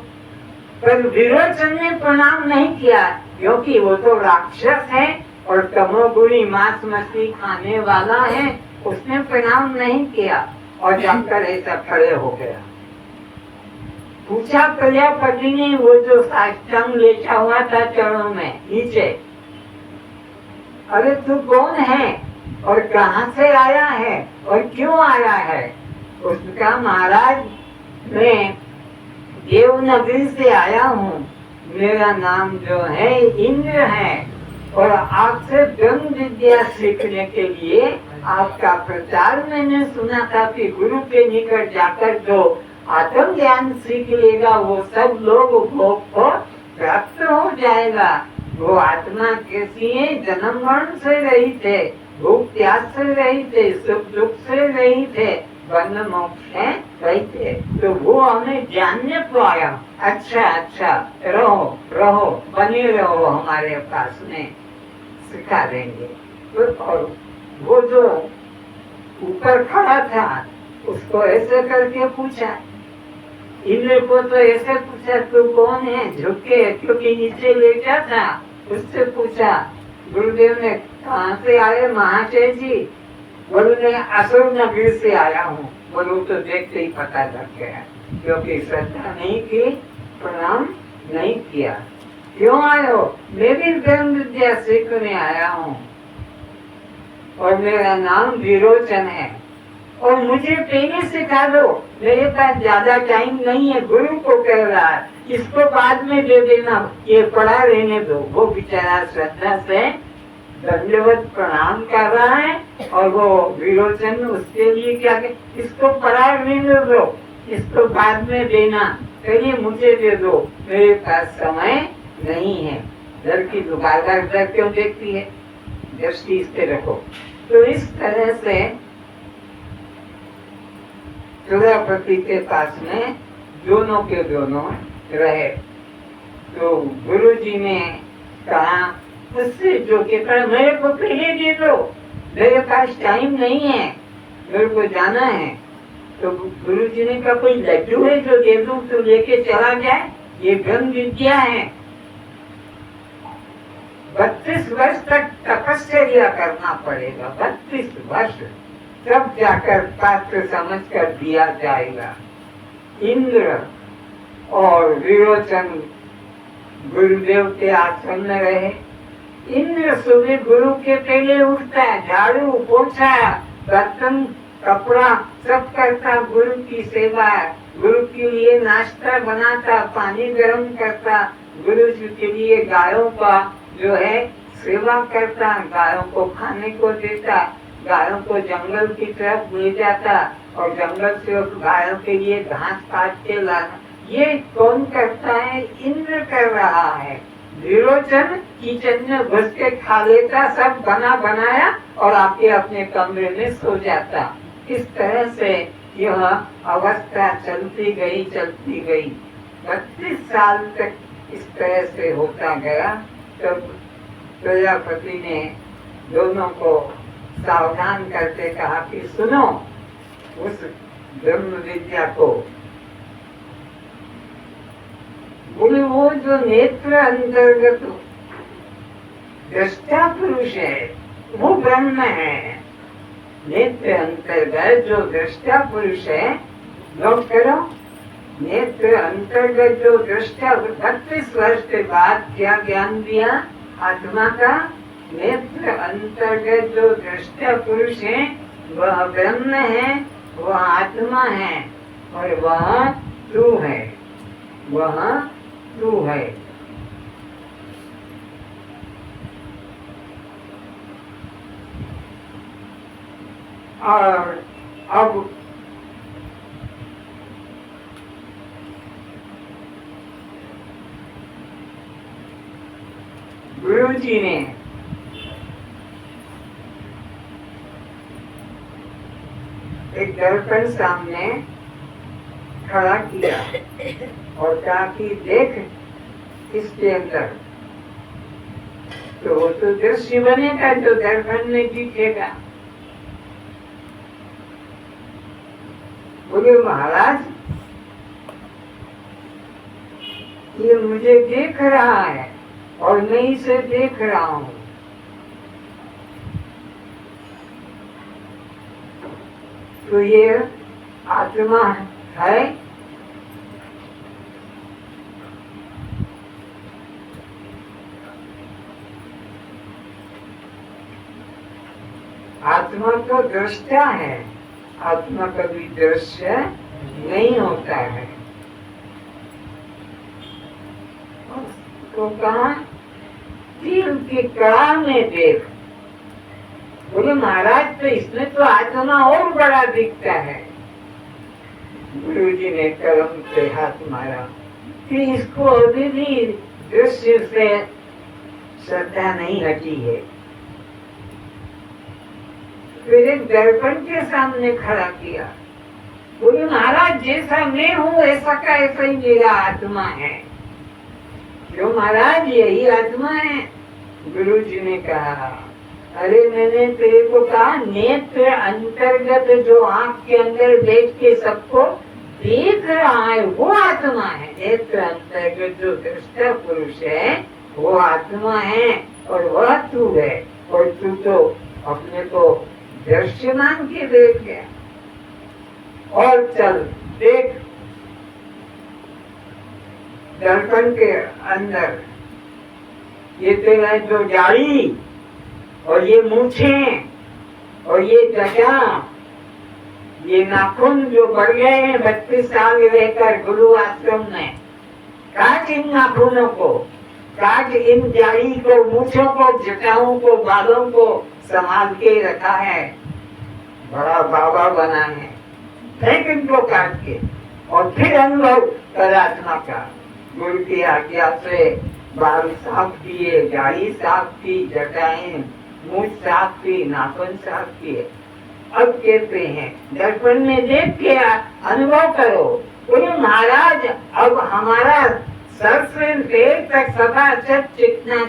पर विरोचन ने प्रणाम नहीं किया, क्योंकि वो तो राक्षस है और तमोगुणी मांस मछली खाने वाला है। उसने प्रणाम नहीं किया और जाकर ऐसा खड़े हो गया। पूछा प्रजापति ने, वो जो साष्टांग लेटा हुआ था चरणों में नीचे, अरे तू कौन है और कहाँ से आया है और क्यों आया है? उसका, महाराज मैं देवनगरी से आया हूँ, मेरा नाम जो है इंद्र है और आपसे ब्रह्म विद्या सीखने के लिए आपका प्रचार मैंने सुना था कि गुरु के निकट जाकर जो आत्म ज्ञान सीख लेगा वो सब लोग भोग को प्राप्त हो जाएगा। वो आत्मा कैसी है? जन्म मरण से रहित है, भूख प्यास से रहित है, सुख दुख से रहित है, बंध मोक्ष है रहित है। तो वो हमें जानने को आया। अच्छा अच्छा, रहो रहो, बने रहो हमारे पास में, सिखा देंगे। तो और वो जो ऊपर खड़ा था उसको ऐसे करके पूछा, इंद्र को तो ऐसे पूछा, तू कौन है? झुके, क्योंकि नीचे लेटा था, उससे पूछा। गुरुदेव ने, कहाँ से आए महाशय जी? बोलो ने, असुर नगरी से आया हूँ। बोलो तो देखते ही पता लग गया, क्योंकि श्रद्धा नहीं की, प्रणाम नहीं किया। क्यों आए हो? मैं भी ब्रह्म विद्या सीखने आया हूँ और मेरा नाम विरोचन है और मुझे पहले सिखा दो, मेरे पास ज्यादा टाइम नहीं है। गुरु को कह रहा है, इसको बाद में दे देना, ये पढ़ा रहने दो। वो बेचारा श्रद्धा से दंडवत प्रणाम कर रहा है और वो विरोचन उसके लिए क्या कहे, इसको पढ़ा रहने दो, इसको बाद में देना, पहले मुझे दे दो, मेरे पास समय नहीं है। लड़की बार बार क्यों देखती है? दृष्टि इस पे रखो। तो इस तरह से प्रजापति के पास में दोनों के दोनों रहे। तो गुरु जी ने कहा, उससे जो कहता, मेरे को पहले दे दो, मेरे पास टाइम नहीं है, मेरे को जाना है। तो गुरु जी ने कहा, कोई लड्डू है जो दे दूं तो लेके चला जाए? ये ब्रह्म विद्या है, 32 वर्ष तक तपस्या करना पड़ेगा, 32 वर्ष, तब जाकर पात्र समझ कर दिया जाएगा। इंद्र और विरोचन गुरुदेव के आश्रम में रहे। इंद्र सुबह गुरु के पहले उठता है, झाड़ू पोछा बर्तन कपड़ा सब करता, गुरु की सेवा, गुरु के लिए नाश्ता बनाता, पानी गर्म करता, गुरु जी के लिए गायों का जो है सेवा करता, गायों को खाने को देता, गायों को जंगल की तरफ ले जाता और जंगल से गायों के लिए घास काट के लाना। ये कौन करता है? इंद्र कर रहा है। विरोचन किचन में घुस के खा लेता, सब बना बनाया और आके अपने कमरे में सो जाता। इस तरह से यह अवस्था चलती गई 32 साल तक इस तरह से होता गया। तब प्रजापति ने दोनों को सावधान करके कहा कि सुनो, उस ब्रह्म विद्या को, बोले वो जो नेत्र अंतर्गत दृष्टा पुरुष है वो ब्रह्म है। नेत्र अंतर्गत जो दृष्टा पुरुष है, नोट करो, नेत्र अंतर्गत जो दृष्टा, 32 वर्ष के बाद क्या ज्ञान दिया आत्मा का? नेत्र अंतर्गत जो दृष्टा पुरुष है वह ब्रह्म है, वह आत्मा है और वह तू है, वह तू है। और अब गुरु जी ने एक दर्पण सामने खड़ा किया और कहा कि देख इसके अंदर, तो वो तो दृश्य बनेगा जो दर्पण में दिखेगा। बोले महाराज ये मुझे देख रहा है और मैं इसे देख रहा हूँ। तो ये आत्मा है। आत्मा तो दृष्टा है, आत्मा कभी दृश्य नहीं होता है। तो कहा तिल की कड़ा में देख। बोले महाराज तो इसमें तो आत्मा और बड़ा दिखता है। गुरु जी ने कलम से हाथ मारा कि इसको अभी भी दृश्य से श्रद्धा नहीं हटी है। फिर एक दर्पण के सामने खड़ा किया। बोले महाराज जैसा मैं हूँ ऐसा का ऐसा ही मेरा आत्मा है। क्यों महाराज यही आत्मा है? गुरु जी ने कहा अरे मैंने तेरे को कहा नेत्र अंतर्गत जो आंख के अंदर बैठ के सबको देख रहा है वो आत्मा है। नेत्र अंतर्गत जो दृष्टा पुरुष है वो आत्मा है और वह तू है। और तू तो अपने को दृश्य मान के देख गया। और चल देख दर्पण के अंदर ये तेरा जो जाड़ी और ये मूछें और ये त्वचा, ये नाखून जो बढ़ गए हैं 32 साल रहकर गुरु आश्रम में, काट इन नाखूनों को, काट इन जाड़ी को, मूछों को, जटाओं को, बालों को संभाल के रखा है। बड़ा बाबा बना है। फेंक इनको काट के और फिर अनुभव कर आत्मा का। गुरु की आज्ञा से बाल साफ किए, गाड़ी साफ की, जटाएं मूछ साफ की, नाखून साफ किए। अब कहते हैं दर्पण में देख के अनुभव करो। बोले महाराज अब हमारा सर से पैर तक सदा चिकना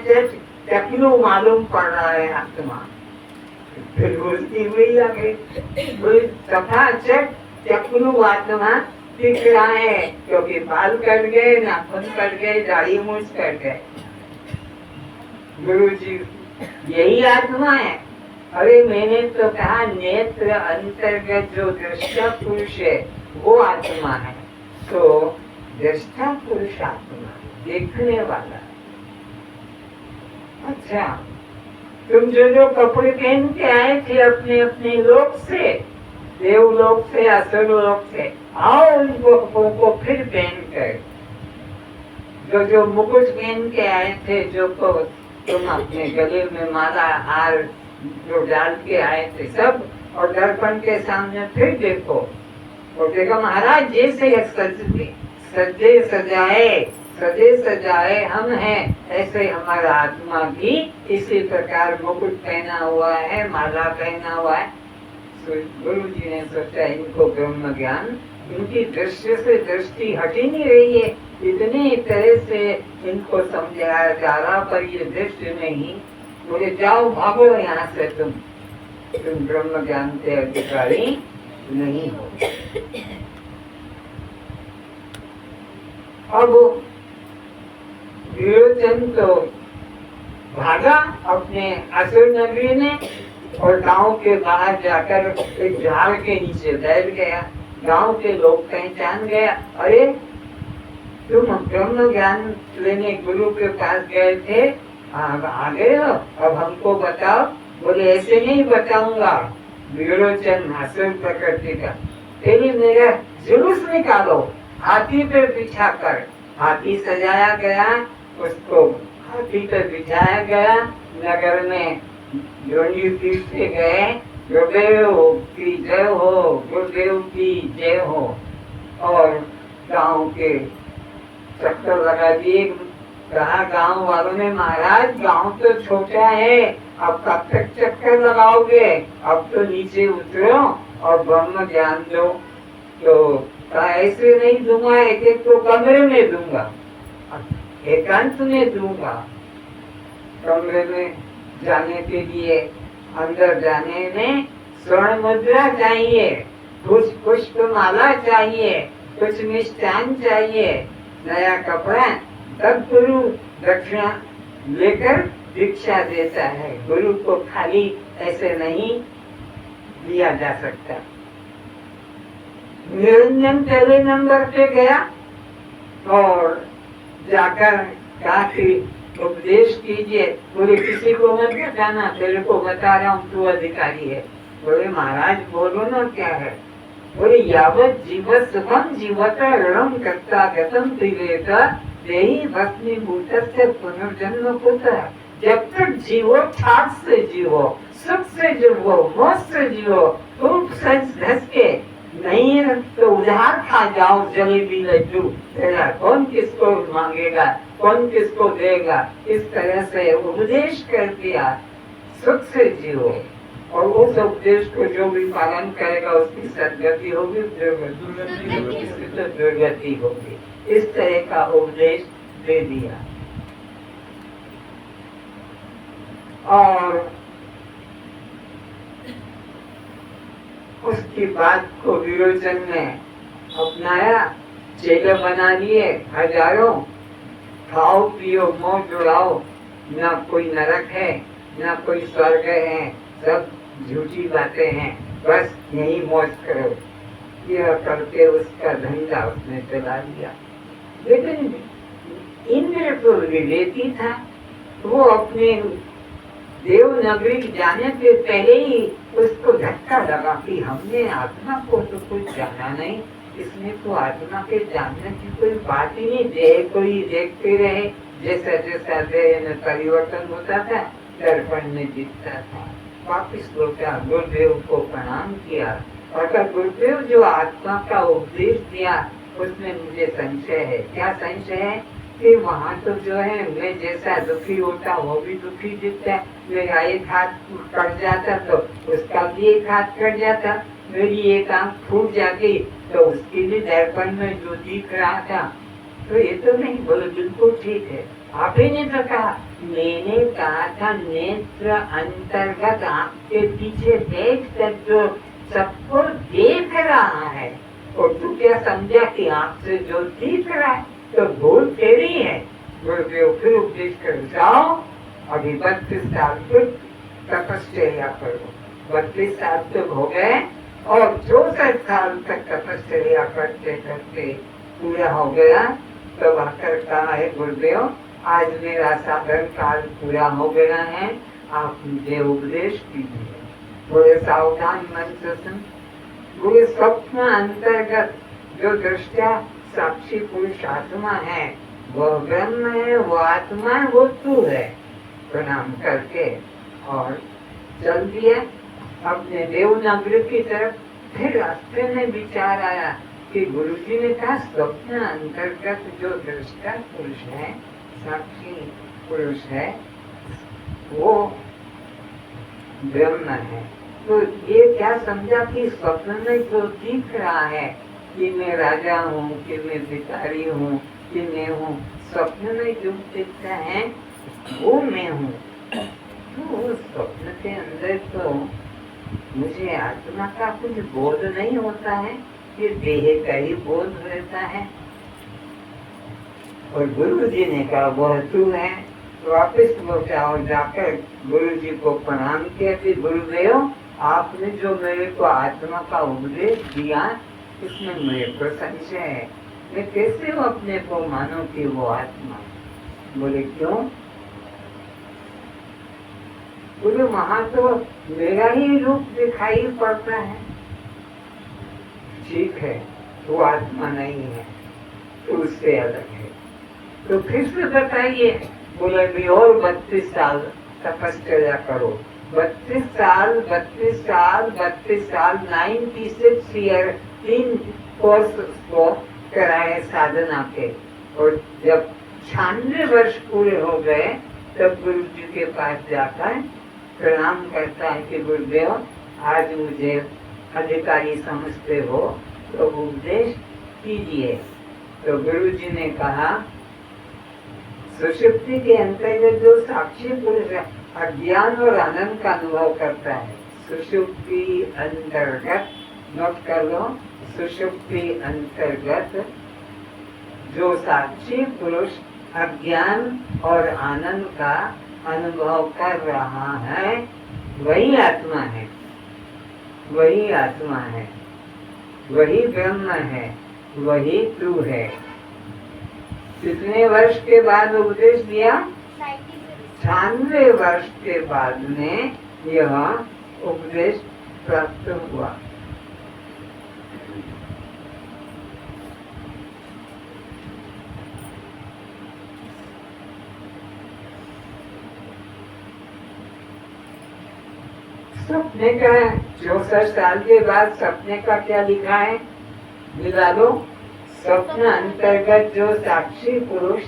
चकलू मालूम पड़ रहा है आत्मा। फिर बोलती हुई आ गई सदा चकलू आत्मा दिख रहा है क्योंकि बाल कट गए, नाखून कट गए, दाढ़ी मूछ कट गए। गुरु जी यही आत्मा है। अरे मैंने तो कहा नेत्र अंतर्गत जो दृष्टा पुरुष है वो आत्मा है। तो दृष्टा पुरुष आत्मा देखने वाला। अच्छा तुम जो कपड़े पहन के आए थे अपने अपने लोक से, देवलोक से, असुर लोक से, आओ उनको कपड़ों को फिर पहन कर। जो मुकुट पहन के आए थे, जो को तुम अपने गले में माला हार जो डाल के आए थे सब, और दर्पण के सामने फिर देखो। और देखो महाराज जैसे सजे सजाए हम हैं, ऐसे हमारा आत्मा भी इसी प्रकार मुकुट पहना हुआ है, माला पहना हुआ है। गुरु जी ने सोचा इनको ब्रह्म ज्ञान, इनकी दृष्टि से दृष्टि हट ही नहीं रही है। इतनी तरह से इनको समझाया जा रहा पर ये दृष्टि नहीं। बोले जाओ भागो यहाँ से, तुम ब्रह्म ज्ञान के अधिकारी नहीं हो। अब विरोचन तो भागा अपने असुर नगरी में और गांव के बाहर जाकर एक झाड़ के नीचे बैठ गया। गांव के लोग पहचान गया, अरे तुम ब्रह्म ज्ञान लेने गुरु के पास गए थे, आ गए हो, अब हमको बताओ। बोले ऐसे नहीं बताऊंगा। विरोचन असुर प्रकृति का, पहले मेरा जुलूस निकालो, हाथी पे बिछा कर। हाथी सजाया गया, उसको हाथी पे बिछाया गया। नगर में जोड़ी पीटते गए, गुरुदेव की जय हो, गुरुदेव की जय हो। और गांव के चक्कर लगा दिए। कहा गांव वालों ने महाराज गांव तो छोटा है, अब कब तक चक्कर लगाओगे, अब तो नीचे उतरो और ब्रह्म ज्ञान दो। तो ऐसे नहीं दूंगा, एक एक तो कमरे में दूंगा, एकांत में दूंगा। कमरे में जाने के लिए, अंदर जाने में स्वर्ण मुद्रा चाहिए, कुछ पुष्पमाला चाहिए, कुछ मिष्टान चाहिए, नया कपड़ा, तब गुरु दक्षिणा लेकर दीक्षा देता है। गुरु को खाली ऐसे नहीं दिया जा सकता। निरंजन पहले नंबर पे गया और जाकर कहा कि उपदेश कीजिए। बोले किसी को मत बताना, तेरे को बता रहा हूँ, तू अधिकारी है। बोले महाराज बोलो ना क्या है। बोले यावत जीवत सुखम जीवता ऋणम कर्ता गतम त्रिवेद देहि भस्मी भूतस्य पुनर्जन्म होता है। जब तक जीवो ठाक से जीवो, सुख से जीवो, मौज से जीवो, खूब सच धस के, नहीं है तो उधार खा जाओ जलेबी लड्डू। तेरा कौन किसको मांगेगा, कौन किसको देगा। इस तरह से उपदेश कर दिया, सुख से जियो, और उस उपदेश को जो भी पालन करेगा उसकी सदगति होगी, दुर्गति होगी। इस तरह का उपदेश दे दिया। और उसकी बात को विरोचन ने अपनाया, चेले बना लिए हजारों। खाओ पियो मौज उड़ाओ, ना कोई नरक है ना कोई स्वर्ग है, सब झूठी बातें हैं, बस यही मौज करो। यह करके उसका धंधा उसने चला लिया। लेकिन इंद्र तो विवेकी था, वो अपने देवनगरी जाने से पहले ही उसको झटका लगा कि हमने आत्मा को तो कुछ जाना नहीं, इसमें तो आत्मा के जानने की कोई बात ही नहीं। देह को ही देखते रहे, जैसा जैसा देह में परिवर्तन होता था दर्पण में दिखता था। वापिस लौटा, गुरुदेव को प्रणाम किया और कहा गुरुदेव जो आत्मा का उपदेश दिया उसमें मुझे संशय है। क्या संशय है? कि वहाँ तो जो है मैं जैसा दुखी होता वो भी दुखी दिखता है। मेरा एक हाथ कट जाता तो उसका भी एक हाथ कट जाता, मेरी एक आंख फूट जाती तो उसकी भी दर्पण में जो दिख रहा था। तो ये तो नहीं, बोलो बिल्कुल ठीक है। आप ही ने तो कहा, मैंने कहा था नेत्र अंतर्गत आंख के पीछे देख कर जो सबको देख रहा है, और तू क्या समझा कि आंख से जो दिख रहा है तो भूल तेरी है। गुरुदेव फिर उपदेश कर जाओ, अभी 32 साल तक तपस्या करो। 32 साल तक हो गए और 64 साल तक तपस्या करते करते पूरा हो गया। तब आकर कहा है गुरुदेव आज मेरा साधन काल पूरा हो गया है, आप मुझे उपदेश कीजिए। बोले सावधान मन से सुन। बोले स्वप्न अंतर्गत जो दृष्टा साक्षी पुरुष आत्मा है वह ब्रह्म है, वो आत्मा है, वो तू है। प्रणाम करके और चल दिया अपने देवनगरी की तरफ। फिर रास्ते में विचार आया कि गुरुजी ने कहा स्वप्न अंतर्गत जो दृष्टा पुरुष है, साक्षी पुरुष है, वो ब्रह्म है। तो ये क्या समझा कि स्वप्न में जो दिख रहा है कि मैं राजा हूँ, कि मैं भिखारी हूँ, कि मैं हूँ, स्वप्न में जो दिखता है वो मैं हूँ। तो स्वप्न के अंदर तो मुझे आत्मा का कुछ बोध नहीं होता है, कि देह का ही बोध रहता है। और गुरु जी ने कहा वह तू है। तो वापिस लौटा और जाकर गुरु जी को प्रणाम किया कि गुरुदेव आपने जो मेरे को आत्मा का उपदेश दिया इसमें मेरे को संशय है, मैं कैसे वो अपने को मानो कि वो आत्मा। बोले क्यों? बोले वहां तो मेरा ही रूप दिखाई पड़ता है। ठीक है, वो आत्मा नहीं है, तो उससे अलग है। तो फिर से बताइए। बोले भी और 32 साल तपस्या करो। 32 साल 96 ईयर 3 कोर्स को कराए साधना के। और जब 96 वर्ष पूरे हो गए तब गुरु जी के पास जाकर प्रणाम करता है कि गुरुदेव आज मुझे अधिकारी समझते हो तो उपदेश कीजिए। तो गुरु जी ने कहा सुषुप्ति के अंतर्गत जो साक्षी पुरुष अज्ञान और आनंद का अनुभव करता है, सुषुप्ति अंतर्गत नोट कर लो, सुषुप्ति अंतर्गत जो साक्षी पुरुष अज्ञान और आनंद का अनुभव कर रहा है वही आत्मा है, वही आत्मा है, वही ब्रह्म है, वही तू है। कितने वर्ष के बाद उपदेश दिया? 96 वर्ष के बाद में यह उपदेश प्राप्त हुआ। सपने का 64 साल के बाद सपने का क्या लिखा है? मिला लो। स्वप्न अंतर्गत जो साक्षी पुरुष,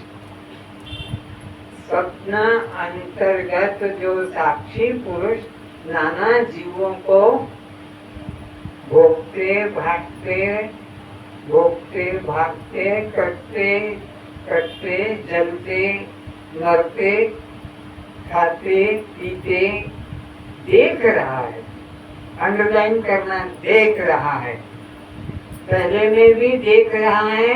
स्वप्न अंतर्गत जो साक्षी पुरुष नाना जीवों को भोगते भागते करते करते जलते मरते खाते पीते देख रहा है। अंडरलाइन करना, देख रहा है। पहले में भी देख रहा है,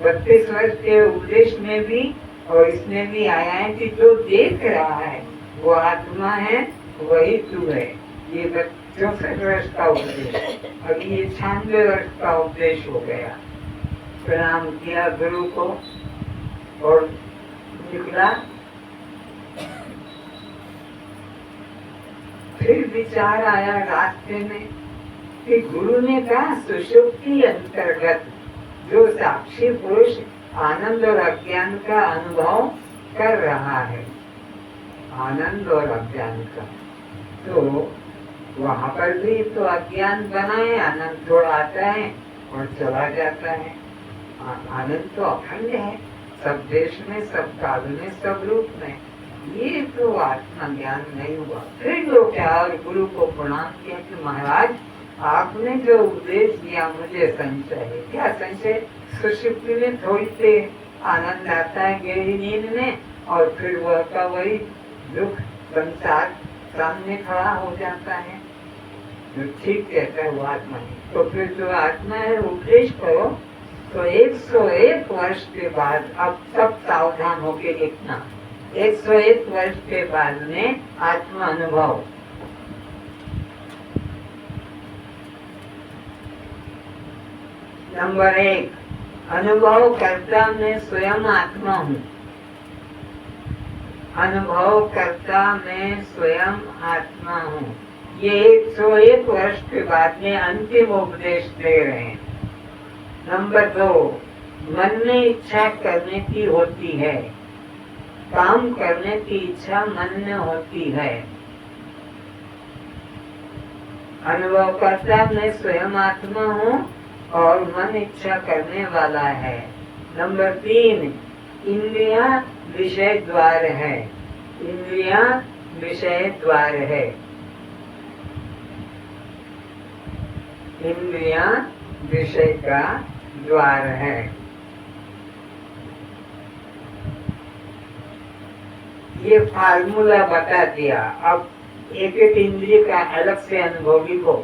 32 वर्ष के उपदेश में भी और इसमें भी आया है कि जो देख रहा है वो आत्मा है, वही तू है। ये 64 वर्ष का उपदेश, अभी ये 96 वर्ष का उपदेश हो गया। प्रणाम किया गुरु को और निकला। फिर विचार आया रास्ते में कि गुरु ने कहा सुषुप्ति अंतर्गत जो साक्षी पुरुष आनंद और अज्ञान का अनुभव कर रहा है, आनंद और अज्ञान का, तो वहाँ पर भी तो अज्ञान बना है, आनंद थोड़ा आता है और चला जाता है। आनंद तो अखंड है, सब देश में, सब काल में, सब रूप में। ये तो आत्मा ज्ञान नहीं हुआ। फिर लोग क्या, और गुरु को प्रणाम किया कि महाराज आपने जो उपदेश दिया मुझे संशय है। क्या संशय? सुषुप्ति में थोड़ी से आनंद आता है गहरी नींद में, और फिर वह का वही दुख संसार सामने खड़ा हो जाता है। जो ठीक कहता है वो आत्मा है। तो फिर जो आत्मा है उपदेश करो तो 101 वर्ष के बाद, अब सब सावधान होके लिखना, 101 वर्ष के बाद में आत्मा अनुभव। नंबर 1, अनुभव करता मैं स्वयं आत्मा हूँ। अनुभव करता मैं स्वयं आत्मा हूँ। ये 101 वर्ष के बाद में अंतिम उपदेश दे रहे हैं। नंबर 2, मन में इच्छा करने की होती है, काम करने की इच्छा मन में होती है। अनुभव करता मैं स्वयं आत्मा हूँ और मन इच्छा करने वाला है। नंबर 3, इंद्रियां विषय द्वार है। इंद्रियां विषय द्वार है। इंद्रियां विषय का द्वार है। ये फार्मूला बता दिया। अब एक एक इंद्रिय का अलग से अनुभव लिखो।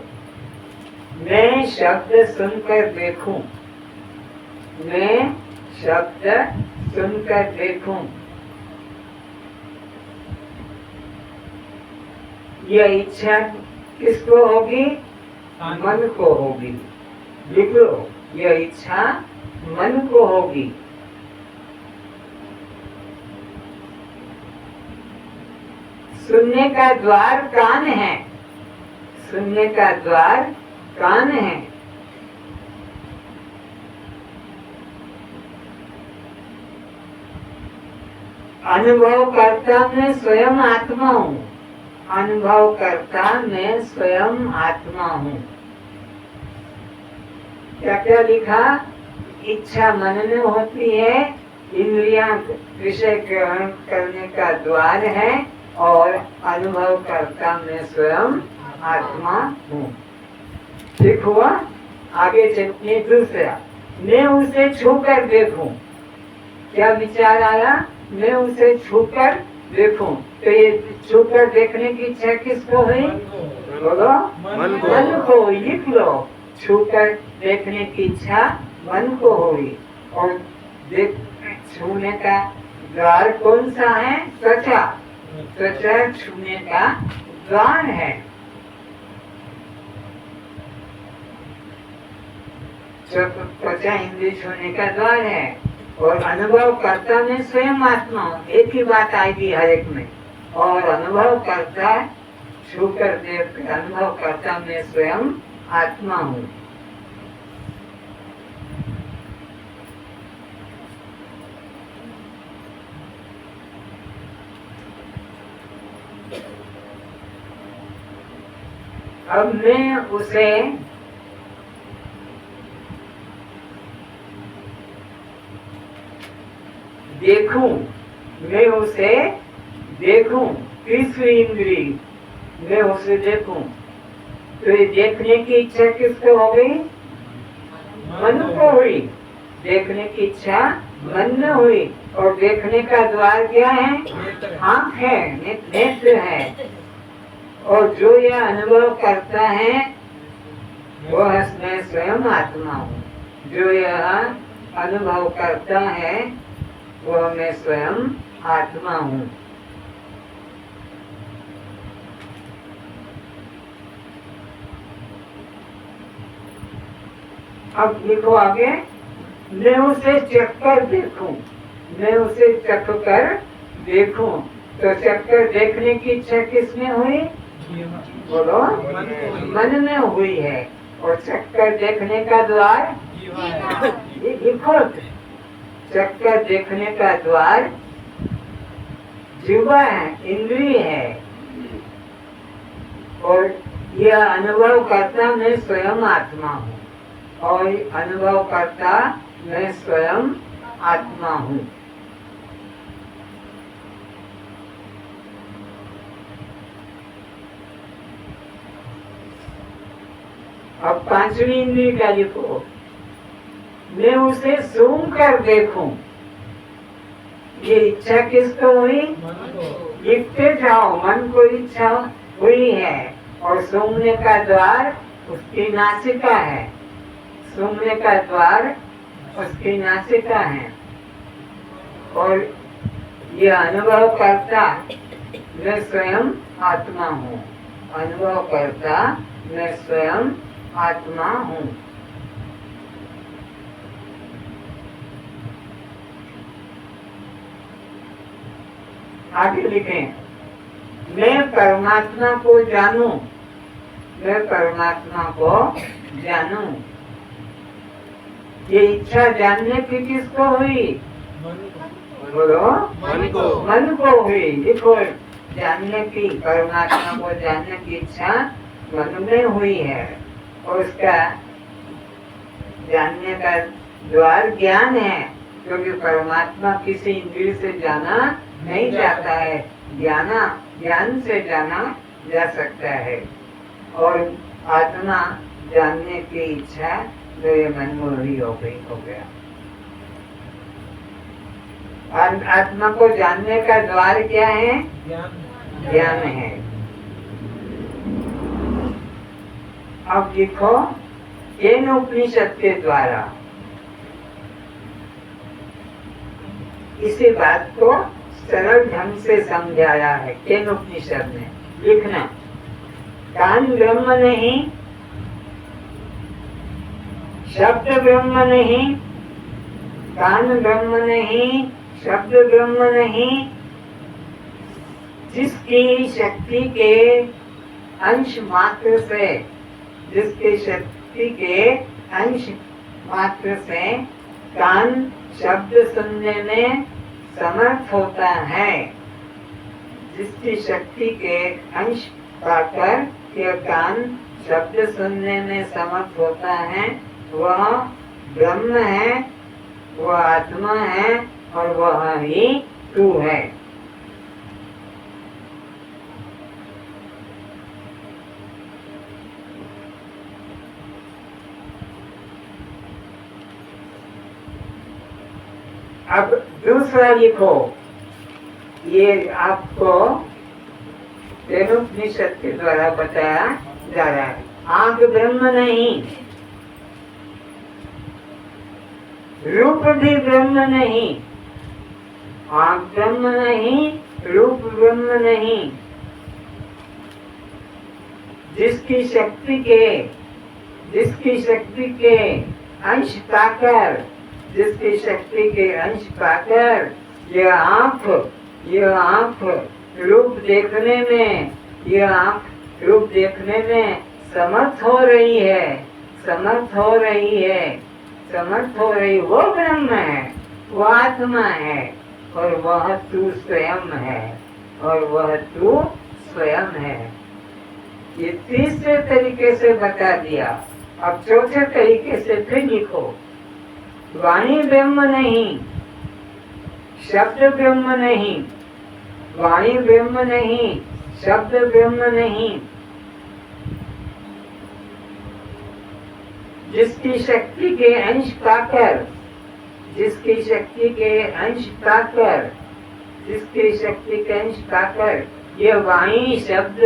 मैं शब्द सुनकर देखूं, मैं शब्द सुनकर देखूं, यह इच्छा किसको होगी? मन को होगी। लिख लो, यह इच्छा मन को होगी। सुनने का द्वार कान है। सुनने का द्वार कान है। अनुभव करता मैं स्वयं आत्मा हूँ। अनुभव करता मैं स्वयं आत्मा हूँ। क्या क्या लिखा? इच्छा मन में होती है, इंद्रियां विषय ग्रहण करने का द्वार है, और अनुभव करता मैं स्वयं आत्मा हूँ। ठीक हुआ? आगे चलिए दूसरा, मैं उसे छूकर देखूं। क्या विचार आया? मैं उसे छूकर देखूं। तो ये छूकर देखने की इच्छा किसको हुई? बोलो, मन को। लिख लो, छूकर देखने की इच्छा मन को हुई और छूने का द्वार कौन सा है? त्वचा। त्वचा छूने का द्वार है। त्वचा इंद्रिय छूने का द्वार है और अनुभव करता में स्वयं आत्मा हूँ। एक ही बात आएगी हर एक में। और अनुभव करता छू कर देख अनुभव करता मैं स्वयं आत्मा हूँ। अब मैं उसे देखूं, मैं उसे देखूं, तीसरी इंद्री मैं उसे देखूं। तो ये देखने की इच्छा किसको हो गई? मन को हुई। देखने की इच्छा मन में हुई और देखने का द्वार क्या है? आँख है, नेत्र है। और जो यह अनुभव करता है वो मैं स्वयं आत्मा हूँ। जो यह अनुभव करता है वो मैं स्वयं आत्मा हूँ। अब लिखो आगे, मैं उसे चख कर देखूं। मैं उसे चख कर देखूं। तो चख कर देखने की इच्छा किसमें हुई? बोलो, मन में हुई है। और चख कर देखने का द्वार ये लिखो, चख कर देखने का द्वार जीवा है, इंद्रिय है। और यह अनुभव करता मैं स्वयं आत्मा हूँ। और अनुभव करता मैं स्वयं आत्मा हूँ। अब पांचवी इंद्रिय का लिखो, मैं उसे सूंघ कर देखूं। ये इच्छा किसको हुई? लिखते जाओ, मन को इच्छा हुई है। और सूंघने का द्वार उसकी नासिका है। सूंघने का द्वार उसकी नासिका है। और यह अनुभव करता मैं स्वयं आत्मा हूँ। अनुभव करता मैं स्वयं आत्मा हूँ। आगे लिखें, मैं परमात्मा को जानूं। मैं परमात्मा को जानूं। ये इच्छा जानने की किसको हुई? बोलो, मन को हुई। देखो, जानने की, परमात्मा को जानने की इच्छा मन में हुई है। और उसका जानने का द्वार ज्ञान है, क्योंकि परमात्मा किसी इंद्रिय से जाना नहीं जाता है। ज्ञान से जाना जा सकता है। और आत्मा जानने की इच्छा जो ये मन में हुई हो गया। आत्मा को जानने का द्वार क्या है? ज्ञान है। अब देखो, केन उपनिषद के द्वारा इसी बात को सरल ढंग से समझाया है। केन उपनिषद में लिखना, कान ब्रह्म नहीं, शब्द ब्रह्म नहीं, कान ब्रह्म नहीं, शब्द ब्रह्म नहीं, जिसकी शक्ति के अंश मात्र से, जिसकी शक्ति के अंश मात्र से कान शब्द सुनने में समर्थ होता है, जिसकी शक्ति के अंश पाकर के कान शब्द सुनने में समर्थ होता है, वह ब्रह्म है, वह आत्मा है और वह ही तू है। अब दूसरा लिखो, ये आपको तेनुपनिषद के द्वारा बताया जा रहा है। आंख ब्रह्म नहीं, रूप भी ब्रह्म नहीं, आँख ब्रह्म नहीं, रूप ब्रह्म नहीं। जिसकी शक्ति के अंश पाकर, जिसकी शक्ति के अंश पाकर यह आँख रूप देखने में, यह आँख रूप देखने में समर्थ हो रही है, वो ब्रह्म है, वो आत्मा है, और वह तू स्वयं है, ये तीसरे तरीके से बता दिया। अब चौथे तरीके से फिर लिखो। वाणी ब्रह्म नहीं, शब्द ब्रह्म नहीं, वाणी ब्रह्म नहीं, शब्द ब्रह्म नहीं। जिसकी शक्ति के अंश पाकर, यह वाणी शब्द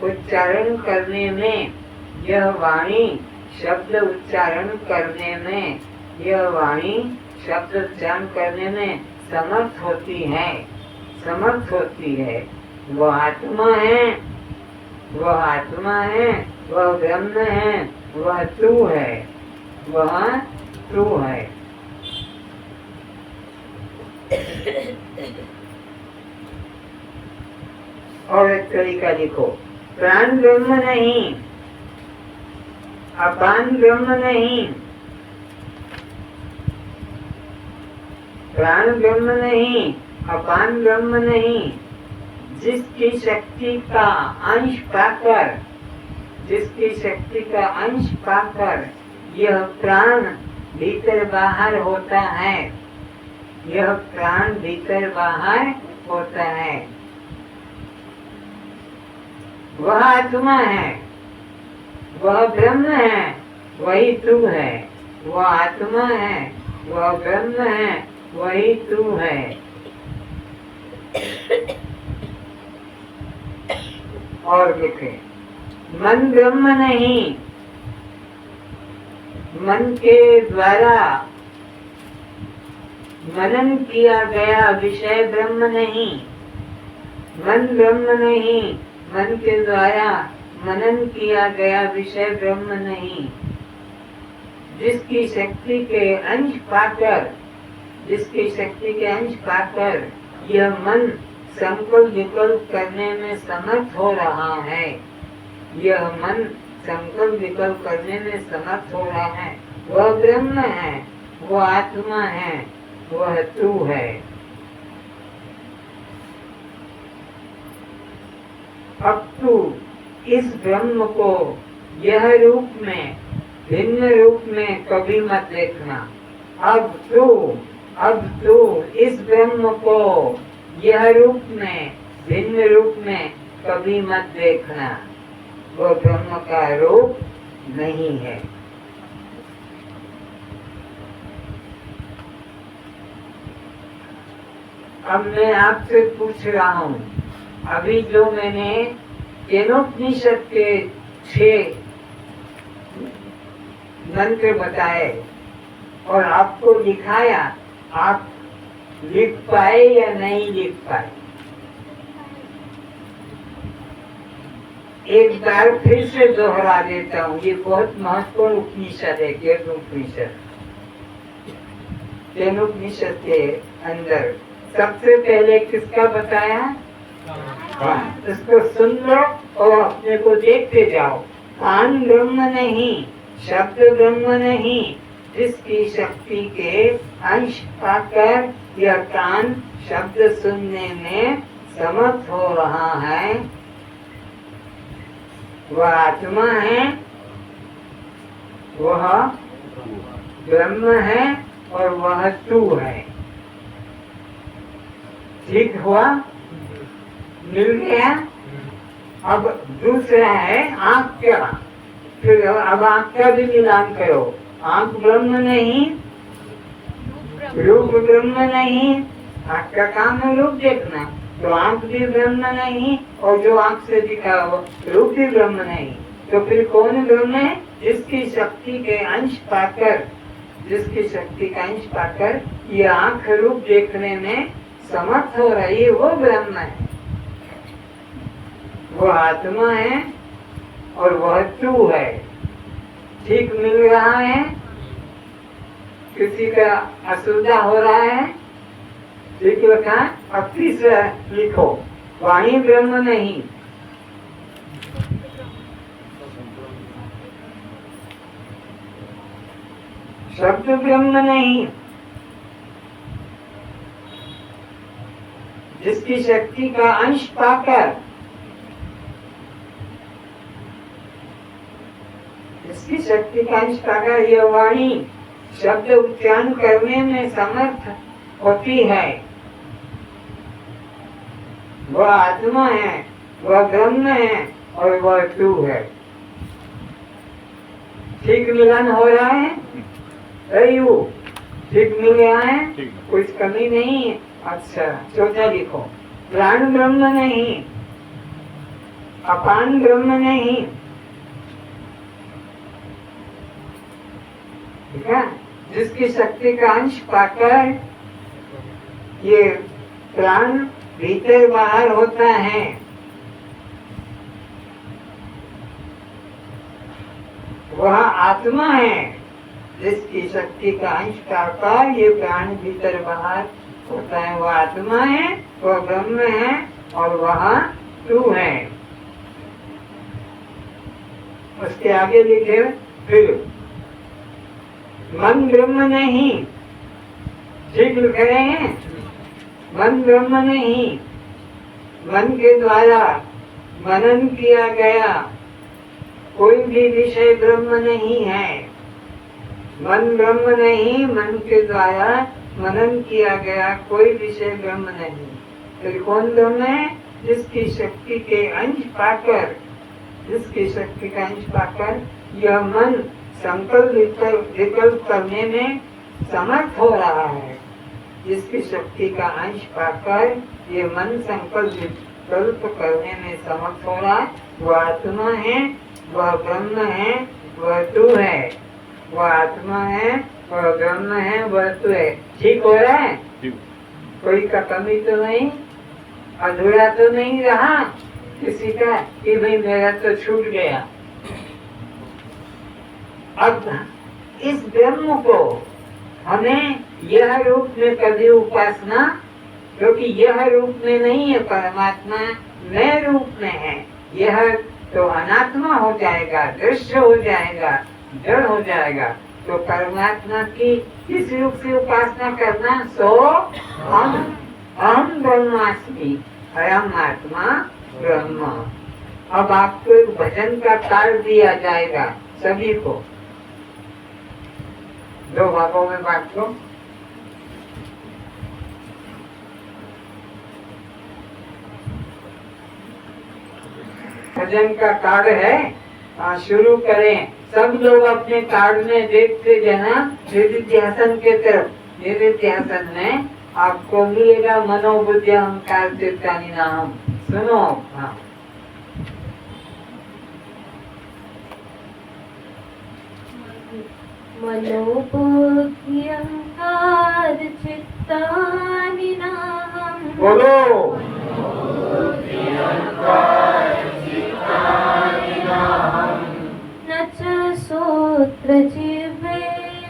उच्चारण करने में, यह वाणी शब्द उच्चारण करने में समर्थ होती है। वह आत्मा है, वह ब्रह्म है, वह तू है। और एक तरीका लिखो। प्राण ब्रह्म नहीं, अपान ब्रह्म नहीं, प्राण ब्रह्म नहीं, अपान ब्रह्म नहीं। जिसकी शक्ति का अंश पाकर यह प्राण भीतर बाहर होता है, वह आत्मा है, वह ब्रह्म है, वही तू है। वह आत्मा है, वह ब्रह्म है, वही तू है। और लिखे। मन ब्रह्म नहीं, मन के द्वारा मनन किया गया विषय ब्रह्म नहीं, मन ब्रह्म नहीं, मन के द्वारा मनन किया गया विषय ब्रह्म नहीं। जिसकी शक्ति के अंश पाकर यह मन संकल्प विकल्प करने में समर्थ हो रहा है, वह ब्रह्म है, वह आत्मा है, वह तू है। अब तू इस ब्रह्म को यह रूप में, भिन्न रूप में कभी मत देखना। अब तू इस ब्रह्म को यह रूप में, भिन्न रूप में कभी मत देखना। वो ब्रह्म का रूप नहीं है। अब मैं आपसे पूछ रहा हूँ, अभी जो मैंने केनोपनिषद के 6 मंत्र बताए और आपको दिखाया, आप लिख पाए या नहीं लिख पाए? एक बार फिर से दोहरा देता हूँ, ये बहुत महत्वपूर्ण उपनिषद है। केनोपनिषद के अंदर सबसे पहले किसका बताया? इसको सुन लो और अपने को देखते जाओ। कान ब्रह्म नहीं, शब्द ब्रह्म नहीं। जिसकी शक्ति के अंश पाकर यह कान शब्द सुनने में समर्थ हो रहा है, वह आत्मा है, वह ब्रह्म है और वह तू है। ठीक हुआ? मिल गया? अब दूसरा है आँख का। फिर अब आँख का भी मिलान करो। आँख ब्रह्म नहीं, रूप ब्रह्म नहीं। आँख का काम है रूप देखना, तो आँख भी ब्रह्म नहीं और जो आँख से दिखा हो रूप भी ब्रह्म नहीं। तो फिर कौन ब्रह्म है? जिसकी शक्ति के अंश पाकर जिसकी शक्ति का अंश पाकर ये आंख रूप देखने में समर्थ हो रही है, वो ब्रह्म है, वो आत्मा है और वह तू है। ठीक मिल रहा है? किसी का असुविधा हो रहा है? ठीक लिखा, अब तीसरा लिखो, वाणी ब्रह्म नहीं, शब्द ब्रह्म नहीं, जिसकी शक्ति का अंश पाकर, जिसकी शक्ति का अंश पाकर यह वाणी शब्द उच्चारण करने में समर्थ होती है, वह आत्मा है, वह ब्रह्म है और वह तू है। ठीक मिलन हो रहा है? ठीक मिल रहा है? कुछ कमी नहीं है? अच्छा, चौथा लिखो, प्राण ब्रह्म नहीं, अपान ब्रह्म नहीं, ठीक है? जिसकी शक्ति का अंश पाकर ये प्राण भीतर बाहर होता है, वह आत्मा है, जिसकी शक्ति का अंश पाकर ये प्राण भीतर बाहर होता है, वह आत्मा है, वह ब्रह्म है और वह तू है। उसके आगे लिखे फिर मन ब्रह्म नहीं, ठीक लिख रहे हैं? मन ब्रह्म नहीं, मन के द्वारा मनन किया गया कोई भी विषय ब्रह्म नहीं है। मन ब्रह्म नहीं, मन के द्वारा मनन किया गया कोई विषय ब्रह्म नहीं। फिर कौन ब्रह्म है? जिसकी शक्ति के अंश पाकर, जिसकी शक्ति का अंश पाकर यह मन संकल्प विकल्प करने में समर्थ हो रहा है, जिसकी शक्ति का अंश पाकर ये मन संकल्प विकल्प करने में समर्थ हो रहा है, वह आत्मा है, वह ब्रह्म है, वह तू है, वह आत्मा है, वह ब्रह्म है, वह तू है। ठीक हो रहा है? कोई का कमी तो नहीं, अधूरा तो नहीं रहा किसी का कि भाई मेरा तो छूट गया। अब इस ब्रह्म को हमें यह रूप में कभी उपासना, क्योंकि यह रूप में नहीं है, परमात्मा नए रूप में है, यह तो अनात्मा हो जाएगा, दृश्य हो जाएगा, जड़ हो जाएगा। तो परमात्मा की किस रूप से उपासना करना? सो अहम ब्रह्मास्मि, अयम आत्मा ब्रह्म। अब आपको एक भजन का कार्ड दिया जाएगा सभी को, दो भागों में बांट लो। भजन का कार्ड है, शुरू करें। सब लोग अपने कार्ड में देखते जाना निधिध्यासन के तरफ। निधिध्यासन में आपको मिलेगा मनोबुद्धि अहंकार चित्तानि नाम। सुनो, हाँ। मनोबुद्धि अहंकार चित्तानि नाहम्। बोलो। न च श्रोत्र जिह्वे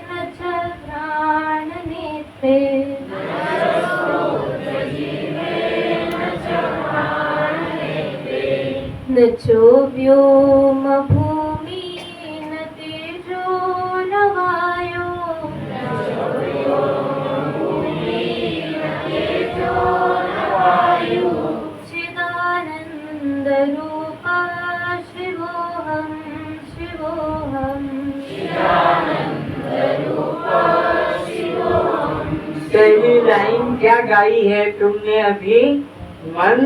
न च घ्राण नेत्रे, न चो व्योम भूमि न तेजो न वायो, चिदानंद रूपा शिवोहम शिवोहम। पहली लाइन क्या गाई है तुमने अभी? मन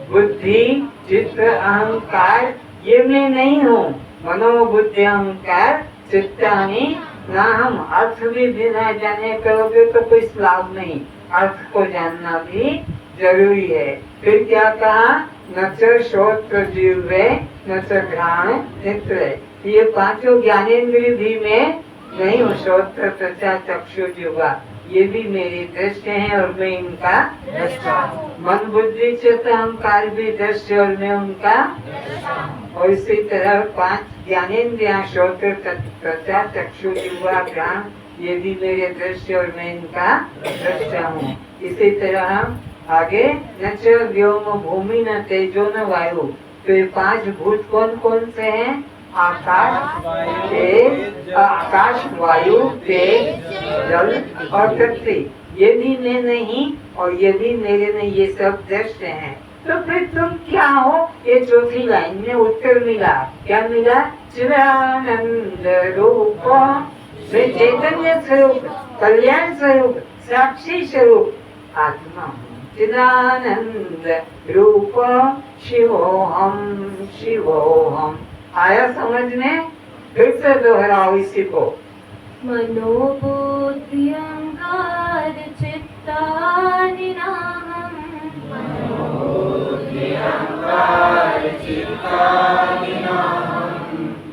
बुद्धि चित्त अहंकार ये मैं नहीं हूँ। मनोबुद्धि अहंकार चित्तानि नाहम्। अर्थ भी बिना जाने करोगे तो कोई लाभ नहीं, अर्थ को जानना भी जरूरी है। फिर क्या कहा? न च श्रोत्र जिह्वे न च घ्राण नेत्रे। ये पांचों ज्ञानेंद्रिय भी में नहीं हूँ। श्रोत्र त्वचा चक्षु जिह्वा ये भी मेरी दृश्य हैं और मैं इनका मन बुद्धि चित्त अहंकार भी दृश्य और मैं उनका। और इसी तरह 5 ज्ञानेंद्रियां श्रोत्र त्वचा चक्षु जिह्वा घ्राण ये भी मेरे दृश्य और मैं इनका दृश्य हूँ। इसी तरह हम आगे न च व्योम भूमि न तेजो न वायु। तो ये 5 भूत कौन कौन से हैं? आकाश वायु तेज जल और पृथ्वी। ये भी मैं नहीं और ये भी मेरे नहीं, ये सब दृश्य हैं। तो फिर तुम क्या हो? ये चौथी लाइन में उत्तर मिला। क्या मिला? चिदानंद रूप मैं चैतन्य स्वरूप कल्याण स्वरूप साक्षी स्वरूप आत्मा हूँ। चिदानंद रूप शिवोहम शिवोहम। आया समझ में? फिर से दोहराओ इसी को। मनोबुद्धि अहंकार चित्तानि नाहं।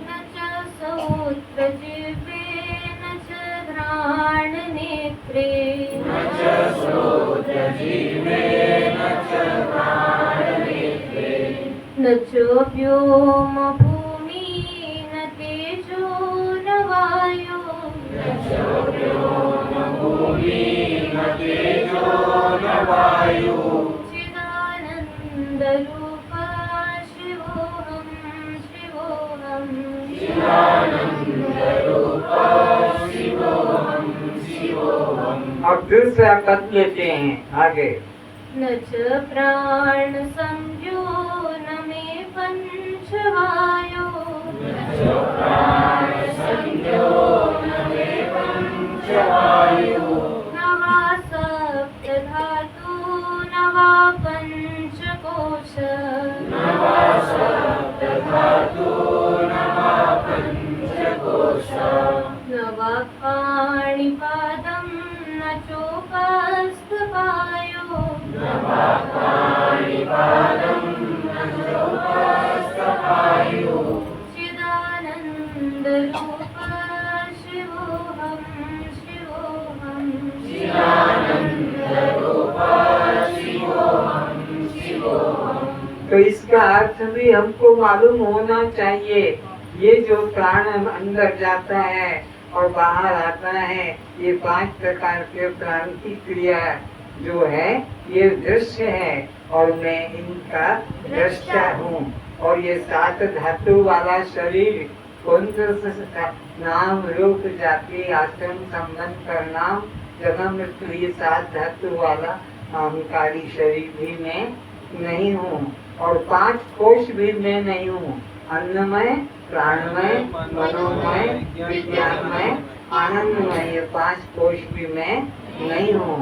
न च श्रोत्र जिह्वे न च घ्राण नेत्रे। न च व्योम भूमि न तेजो न वायु। चिदानंद रूप शिवोहम शिवोहम। अब दूसरा पद लेते हैं आगे। न च प्राण संज्ञो न मे पंचवायो। न वा सप्त धातु न वा पंचकोश। न वा पाणिपादं न चोपस्थपायो। चिदानंद रूप शिवोहम शिवोहम। तो इसका अर्थ भी हमको मालूम होना चाहिए। ये जो प्राण अंदर जाता है और बाहर आता है, ये 5 प्रकार के प्राण की क्रिया जो है ये दृश्य है और मैं इनका दृष्टा हूँ। और ये 7 धातु वाला शरीर कौन सा? नाम रूप जाति आश्रम संबंध परिणाम जन्म मृत्यु, ये 7 धातु वाला अहंकारी शरीर भी मैं नहीं हूँ। और 5 कोश भी मैं नहीं हूँ। अन्नमय, प्राणमय, मनोमय, विज्ञानमय, आनंदमय, ये 5 कोश भी मैं नहीं हूँ।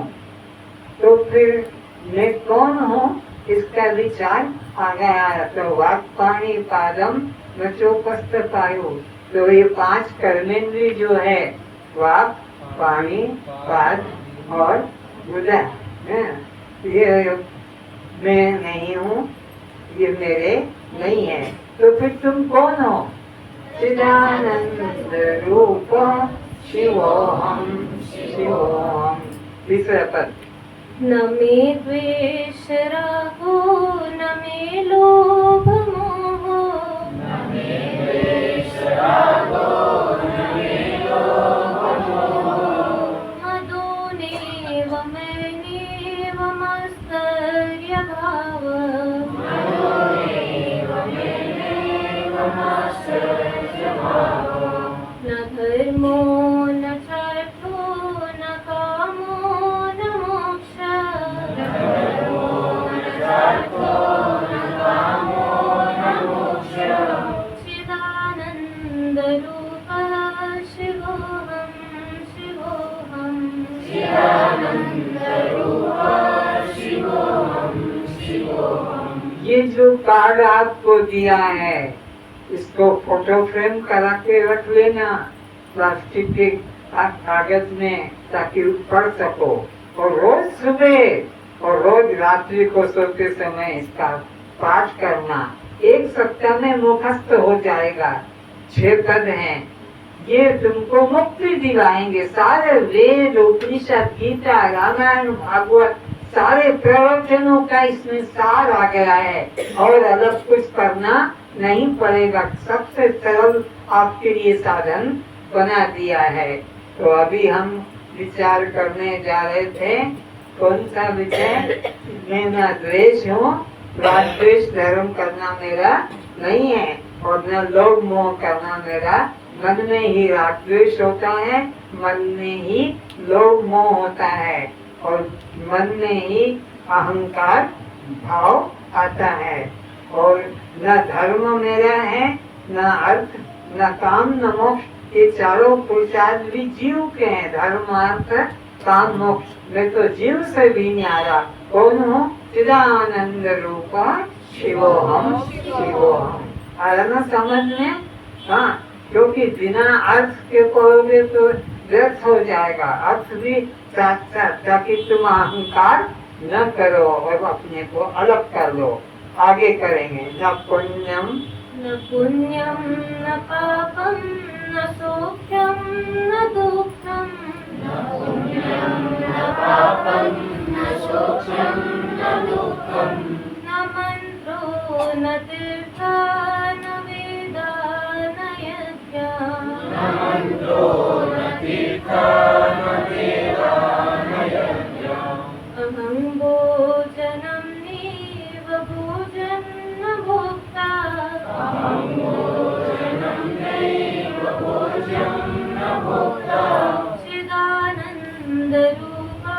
तो फिर मैं कौन हूँ इसका विचार आ गया। तो वाक् पाणी पादम न चोपस्थ पायो। तो ये 5 कर्मेंद्रिय जो है वाक् पाणी पाद और गुदा, ये मैं नहीं हूँ, ये मेरे नहीं है। तो फिर तुम कौन हो? चिदानंद रूप शिवोहम शिवोहम। तीसरा पद। न मे द्वेष रागो न मे लोभ मोह। मदोनेव मैनेव मास्तर्य भाव। न धर्मो न चार्थो न कामो न मोक्षः। चिदानंद रूप शिवोहम शिवोहम। ये जो कार्ड आपको दिया है इसको फोटो फ्रेम करा के रख लेना प्लास्टिक के कागज में, ताकि पढ़ सको। और रोज सुबह और रोज रात्रि को सोते समय इसका पाठ करना। 1 सप्ताह में मुखस्त हो जाएगा। 6 पद हैं। ये तुमको मुक्ति दिलाएंगे। सारे वेद, उपनिषद, गीता, रामायण, भागवत, सारे प्रवचनों का इसमें सार आ गया है और अलग कुछ करना नहीं पड़ेगा। सबसे सरल आपके लिए साधन बना दिया है। तो अभी हम विचार करने जा रहे थे, कौन सा विचार? मैं न द्वेष हूँ, राग द्वेष धर्म करना मेरा नहीं है और न लोभ मोह करना मेरा। मन में ही राग द्वेष होता है, मन में ही लोभ मोह होता है और मन में ही अहंकार भाव आता है। और न धर्म मेरा है, न अर्थ, न काम, न मोक्ष। ये चारों पुरुषार्थ भी जीव के हैं, धर्म, अर्थ, काम, मोक्ष। मैं तो जीव से भी न्यारा कौन हूँ? चिदानंद रूप शिवोहम शिवोहम। आया ना समझ में? हाँ, क्योंकि बिना अर्थ के कहोगे तो व्यर्थ हो जाएगा। अर्थ भी साथ साथ, ताकि तुम अहंकार न करो और अपने को अलग कर लो। आगे करेंगे। न पुण्यम न पापम न सौख्यम न दुःखम न पापम न सौख्यम न दुःखम न मंत्रो न तीर्था न वेदा न यज्ञा न मंत्रो न तीर्था न वेदा न यज्ञा अहं भोजनं नैव भोजन न भोक्ता अहं भोजनं नैव भोजन न भोक्ता चिदानंद रूपा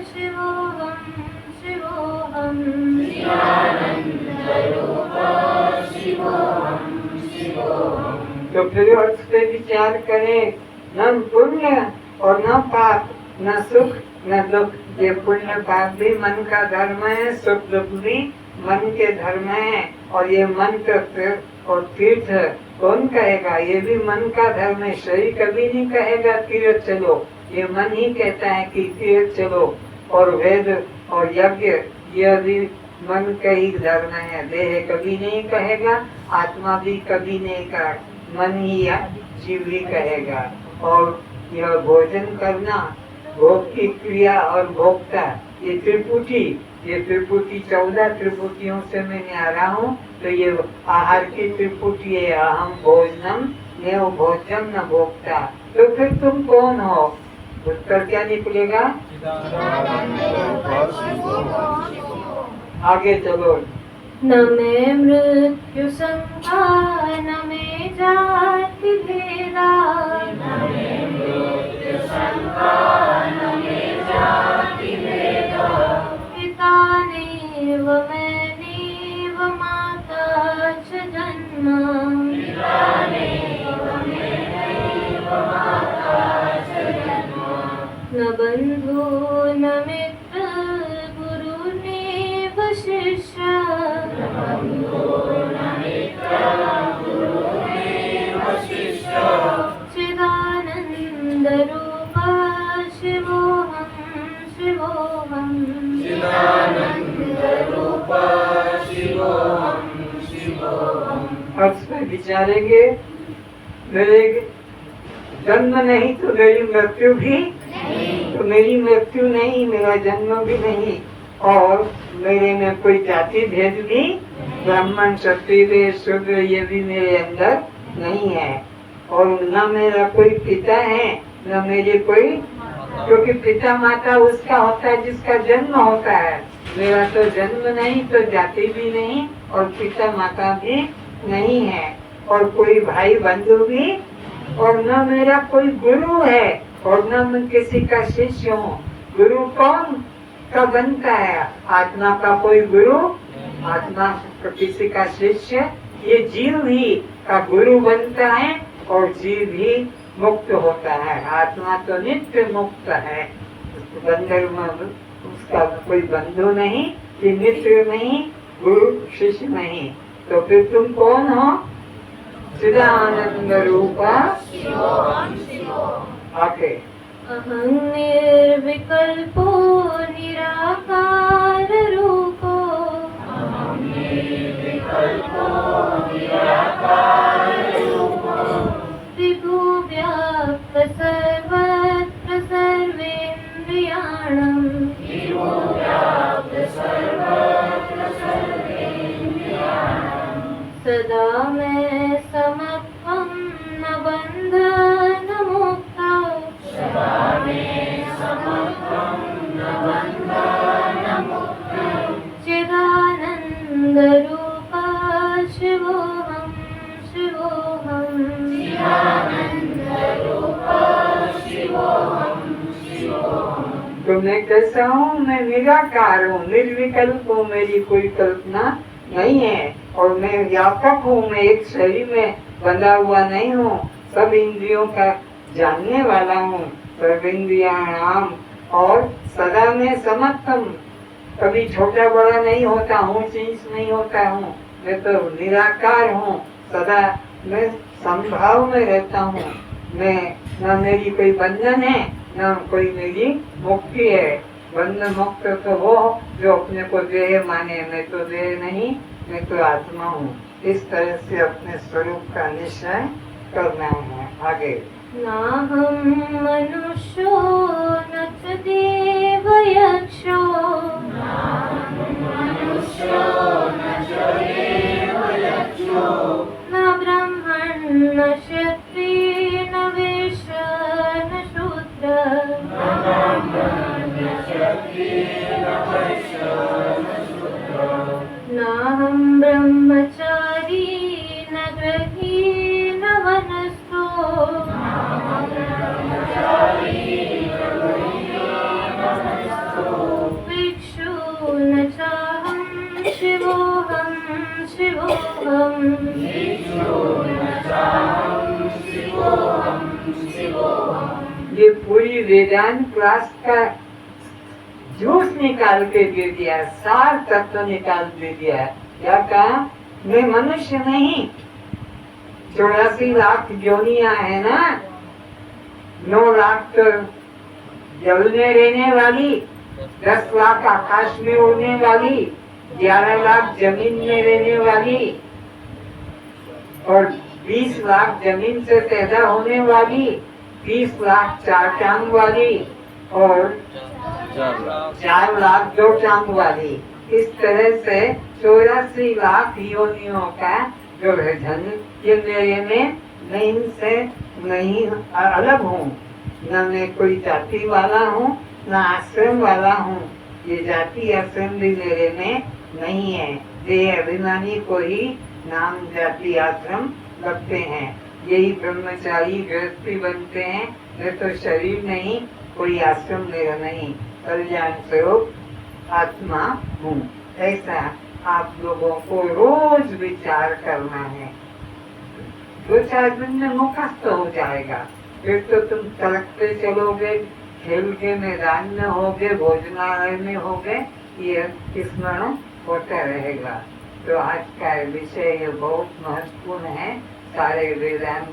शिवोहम शिवोहम चिदानंद रूपा शिवोहम शिवोहम। तो फिर अर्थ पे विचार करें। न पुण्य और न पाप, न सुख न दुख। ये पुण्य पाप भी मन का धर्म है, सुख दुख भी मन के धर्म है। और ये मन का और तीर्थ कौन कहेगा? ये भी मन का धर्म है। शरीर कभी नहीं कहेगा तीर्थ चलो, ये मन ही कहता है कि तीर्थ चलो। और वेद और यज्ञ ये भी मन का ही धर्म है। देह कभी नहीं कहेगा, आत्मा भी कभी नहीं कहा, मन ही जीव ही कहेगा। और यह भोजन करना, भोग की क्रिया और भोक्ता, ये त्रिपुटी 14 त्रिपुटियों से मैं न्यारा हूँ। तो ये आहार की त्रिपुटी है। अहम भोजनम न भोजन न भोक्ता। तो फिर तुम कौन हो? उत्तर क्या निकलेगा? आगे चलो। न मे मृत्यु संख्या न मे जाति भेदा न मे मृत्यु संख्या न मे जाति भेदा पिता नैव मैनेव माता च जन्म पिता नैव मैनेव माता च जन्म न बन्धु न मित्र गुरु नैव शिष्य चिदानंद रूपा शिवोहम शिवोहम चिदानंद रूपा शिवोहम शिवोहम। अर्थ पे विचारेंगे। मेरे जन्म नहीं तो मेरी मृत्यु भी नहीं, तो मेरी मृत्यु नहीं, मेरा जन्म भी नहीं। और मेरे में कोई जाति भेद भी, ब्राह्मण क्षत्रिय शूद्र ये भी मेरे अंदर नहीं है। और न मेरा कोई पिता है, न मेरे कोई, क्योंकि पिता माता उसका होता है जिसका जन्म होता है। मेरा तो जन्म नहीं, तो जाति भी नहीं और पिता माता भी नहीं है। और कोई भाई बंधु भी, और न मेरा कोई गुरु है और न मैं किसी का शिष्य हूँ। गुरु कौन का बनता है? आत्मा का कोई गुरु, आत्मा किसी का शिष्य, ये जीव ही का गुरु बनता है और जीव ही मुक्त होता है। आत्मा तो नित्य मुक्त है, बंधन में उसका कोई बंधु नहीं, कि मित्र नहीं, गुरु शिष्य नहीं। तो फिर तुम कौन हो? चिदानंद रूपा आके अहं निर्विकल्पो निराकार रूपो अहं निर्विकल्पो निराकार रूपो विभुव्यक्तरूपो मैं कैसा हूँ? मैं निराकार हूँ, निर्विकल्प हूँ, मेरी कोई कल्पना नहीं है। और मैं व्यापक हूँ, मैं एक शरीर में बंधा हुआ नहीं हूँ, सब इंद्रियों का जानने वाला हूँ, सर्वेंद्रियाणाम, और सदा में समर्थम, कभी छोटा बड़ा नहीं होता हूँ, नीच नहीं होता हूँ, मैं तो निराकार हूँ, सदा मैं संभाव में रहता हूँ। मैं न मेरी कोई बंधन है, न कोई मेरी मुक्ति है। बंधन मुक्त तो वो जो अपने को देह माने, मैं तो देह नहीं, मैं तो आत्मा हूँ। इस तरह से अपने स्वरूप का निश्चय करना है। आगे नाहं मनुष्यो न च देवयक्षो, न ब्राह्मण न क्षत्रिय न वैश्य न शूद्र, नाहं ब्रह्मचारी न गृही न वनस्थो, भिक्षु न चाहं शिवोऽहं शिवोऽहम्। ये पूरी वेदांत क्लास का जूस निकाल के दे दिया, सार तत्व निकाल दे दिया। क्या कहा? मैं मनुष्य नहीं, 84 लाख योनियां है ना, 9 लाख तो जल में रहने वाली, 10 लाख आकाश में उड़ने वाली, 11 लाख जमीन में रहने वाली, और 20 लाख जमीन से पैदा होने वाली, 30 लाख 4 टांग वाली, और 4 लाख 2 टांग वाली। इस तरह से 84 लाख योनियों का जो है धन, ये मेरे में मैं इनसे नहीं अलग हूँ, न मैं कोई जाति वाला हूँ, न आश्रम वाला हूँ। ये जाति आश्रम भी मेरे में नहीं है। देह अभिमानी को ही नाम जाति आश्रम लगते हैं, यही ब्रह्मचारी गृहस्थी बनते हैं। मैं तो शरीर नहीं, कोई आश्रम मेरा नहीं, कल्याण स्वरूप आत्मा हूँ। ऐसा आप लोगों को रोज विचार करना है। 2-4 दिन में मुखस्त हो जाएगा, फिर तो तुम तड़कते चलोगे, खेल के मैदान में होगे, भोजनालय में होगे, ये स्मरण होता रहेगा। तो आज का विषय ये बहुत महत्वपूर्ण है। सारे वेदांत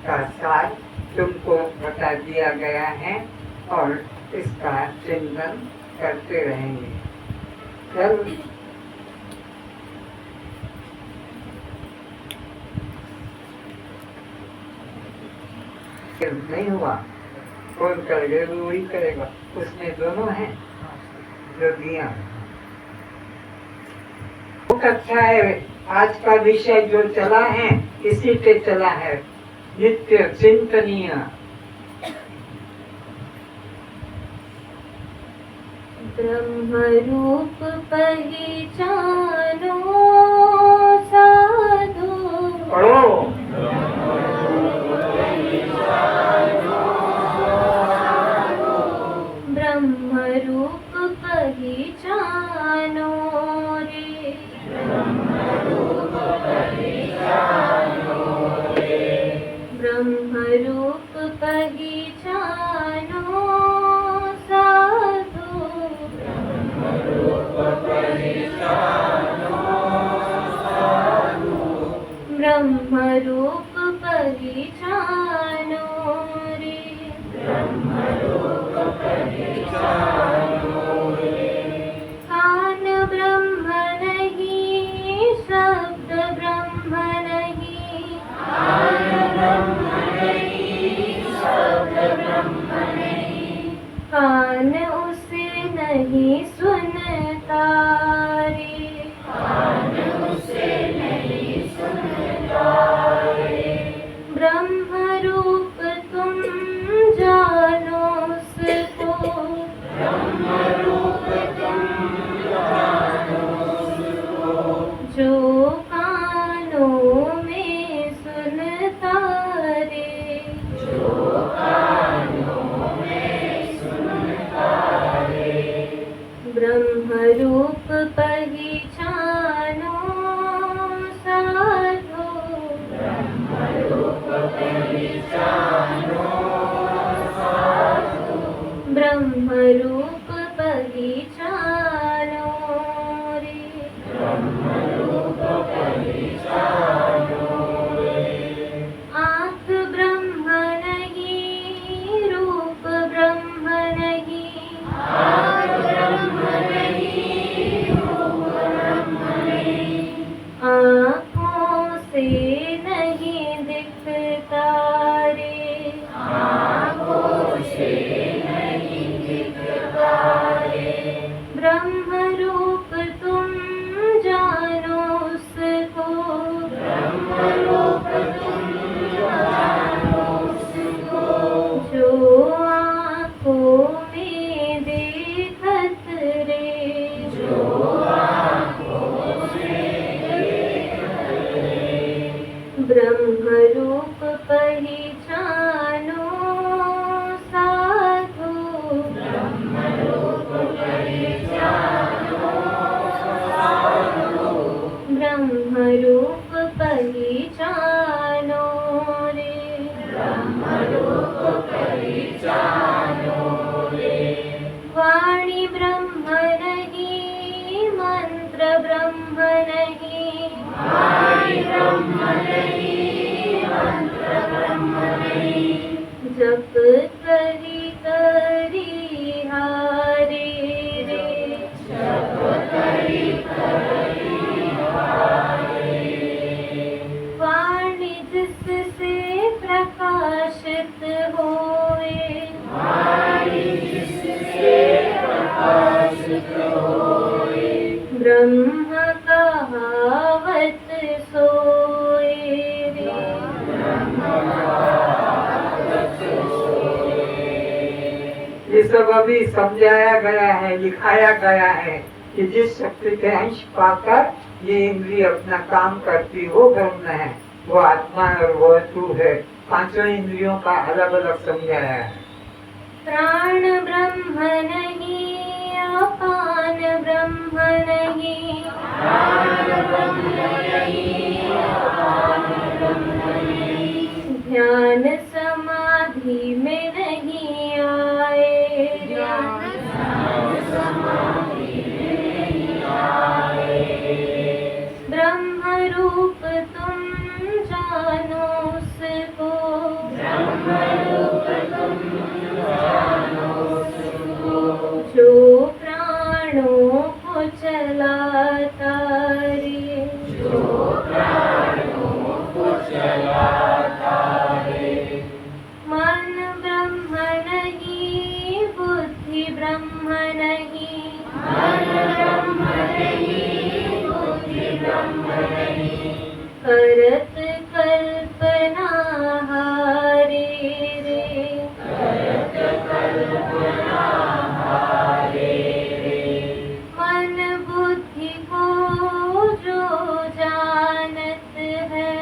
का सार तुमको बता दिया गया है और इसका चिंतन करते रहेंगे। चल नहीं हुआ, कौन करेगा? वही करेगा। उसमें दोनों हैं जो दिया। बहुत अच्छा है। आज का विषय जो चला है इसी पे चला है, नित्य चिंतनीय। ब्रह्म रूप पहचानो साधु, पढ़ो। ब्रह्म रूप पहचानो रे, ब्रह्म रूप पहचानो साधु, ब्रह्म रूप पहचानो रे, कान ब्रह्म नहीं, शब्द ब्रह्म नहीं, कान उसे नहीं सुनता रे, ब्रह्म रूप तुम जानो उसको, जो कानों में सुनता रे, ब्रह्म रूप पहचानो साधो, ब्रह्म रूप पहचानो रे, आँख ब्रह्म नहीं, रूप ब्रह्म नहीं, आँखों से नहीं दिखता रे, ब्रह्म रूप तुम जानो उसको, जो आँखों में देखत रे, ब्रह्म रूप पहचानो साधो, ब्रह्म रूप पहचानो रे, वाणी ब्रह्म नहीं, मंत्र ब्रह्म नहीं, जप करी करी हारे रे, वाणी जिससे प्रकाशित होए, ब्रह्म कहावत सोए रे, ये सब अभी समझाया गया है, लिखाया गया है कि जिस शक्ति के अंश पाकर ये इंद्रिय अपना काम करती वो ब्रह्म है, वो आत्मा और वो तू है। पांचों इंद्रियों का अलग अलग समझाया है। प्राण ब्रह्म नहीं, अपान ब्रह्म नहीं, ध्यान समाधि में नहीं आए, ब्रह्म रूप तुम जानो उसको, जो प्राणों को चलाता रे, मन ब्रह्म नहीं, बुद्धि ब्रह्म नहीं, करत कल्पना हारे रे, मन बुद्धि को जो जानत है,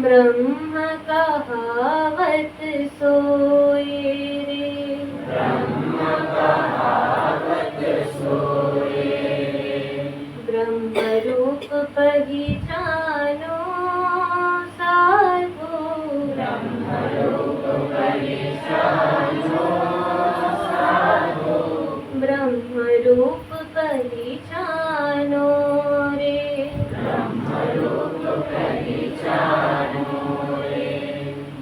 ब्रह्म कहावत सोए रे, ब्रह्म रूप पहचानो साधो, ब्रह्म रूप पहचानो रे,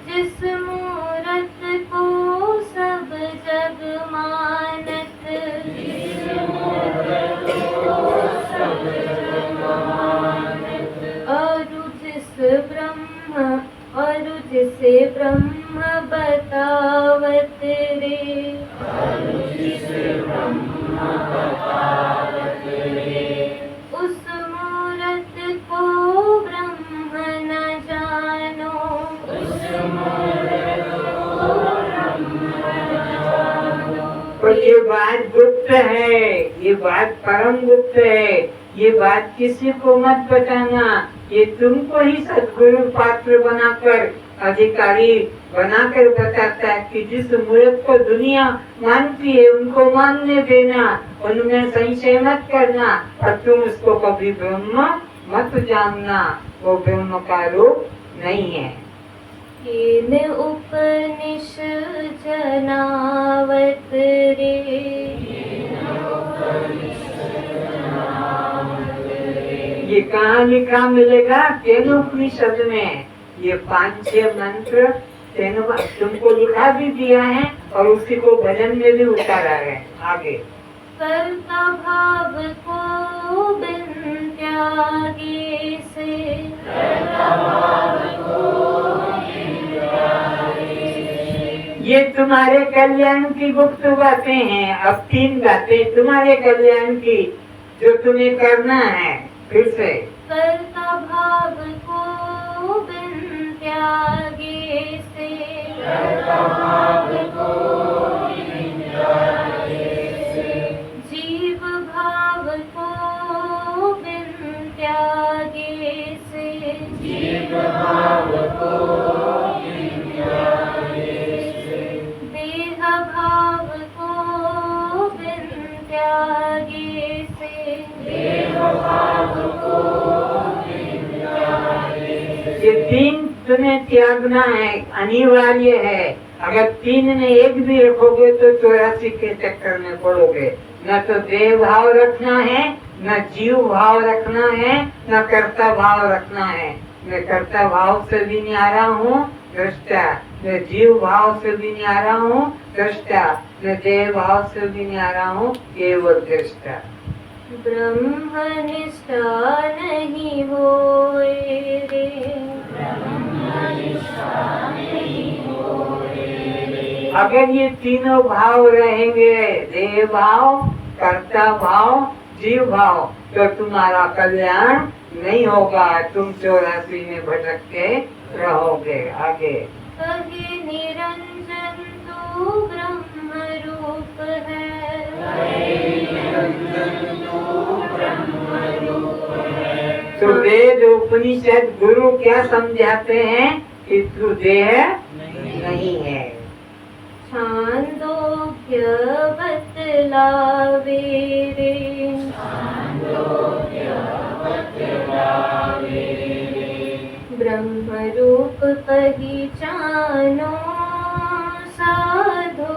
जिस मूरत को सब जग मानत, और जिसे ब्रह्म बतावत रे, उस मूरत को ब्रह्म न जानो, पर ये बात गुप्त है, ये बात परम गुप्त है, ये बात किसी को मत बताना। ये तुमको ही सद्गुरु पात्र बनाकर अधिकारी बनाकर बताता है कि जिस मूर्ख को दुनिया मानती है उनको मानने देना, उनमें संशय मत करना, और तुम उसको कभी ब्रह्म मत जानना, वो ब्रह्म का रूप नहीं है। केन उपनिष जनावत रे, ये कहाँ लिखा मिलेगा? केनोपनिषद में ये 5-6 मंत्र तुमको लिखा भी दिया है और उसी को भजन में भी उतारा है। आगे कर्ता भाव को बिन त्यागे से, ये तुम्हारे कल्याण की गुप्त बातें हैं। अब 3 बातें तुम्हारे कल्याण की जो तुम्हें करना है। फिर से कर्ता भाव को बिन त्यागे से, जीव भाव को बिन त्यागे से, देह भाव को बिन त्यागे से, ये 3 तुम्हें त्यागना है, अनिवार्य है। अगर 3 में एक भी रखोगे तो 84 के चक्कर में पड़ोगे। न तो देह भाव रखना है, न जीव भाव रखना है, न कर्ता भाव रखना है। मैं कर्ता भाव से भी नहीं आ रहा हूँ दृष्टा, मैं जीव भाव से भी नहीं आ रहा हूँ दृष्टा, मैं देह भाव से भी नहीं आ रहा हूँ केवल दृष्टा। ब्रह्मनिष्ठा नहीं होए रे, अगर ये तीनों भाव रहेंगे, देह भाव, कर्ता भाव, जीव भाव, तो तुम्हारा कल्याण नहीं होगा। तुम 84 में भटक के रहोगे। आगे कहे निरंजन तू ब्रह्म रूप है, तो वेद उपनिषद गुरु क्या समझाते हैं कि तू देह नहीं है। छांदोग्य बतलावे रे, ब्रह्म रूप पहचानो साधो,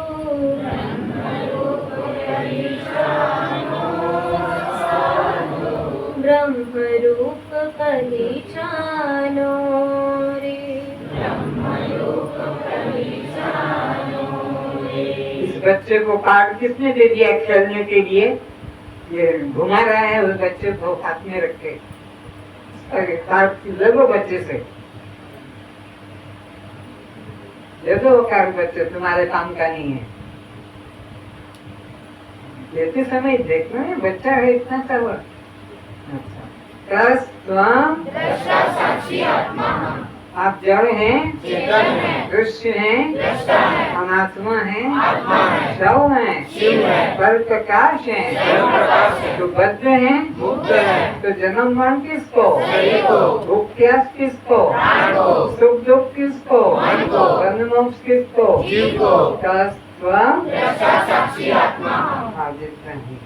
ब्रह्म रूप पहचानो रे, इस बच्चे को कार्ड किसने दे दिया खेलने के लिए? ये घुमा रहा है उस बच्चे को हाथ में रख के। कार्ड ले लो बच्चे से, ले दो कार्ड बच्चे, तुम्हारे काम का नहीं है। लेते समय देखना है बच्चा है इतना सा वो। अच्छा, स्वयं साक्षी आत्मा आप जड़ हैं, चेतन है, दृश्य हैं, दृष्टा है, अनात्मा है, आत्मा है, शव है, शिव है, पर प्रकाश है, स्वयं प्रकाश है, तो बद्ध है, मुक्त है, तो जन्म मरण किसको? शरीर को, भूख प्यास किसको? प्राण को, सुख दुख किसको? मन को, बंध मोक्ष किसको? जीव को, स्वयं साक्षी आत्मा। आज इतना ही।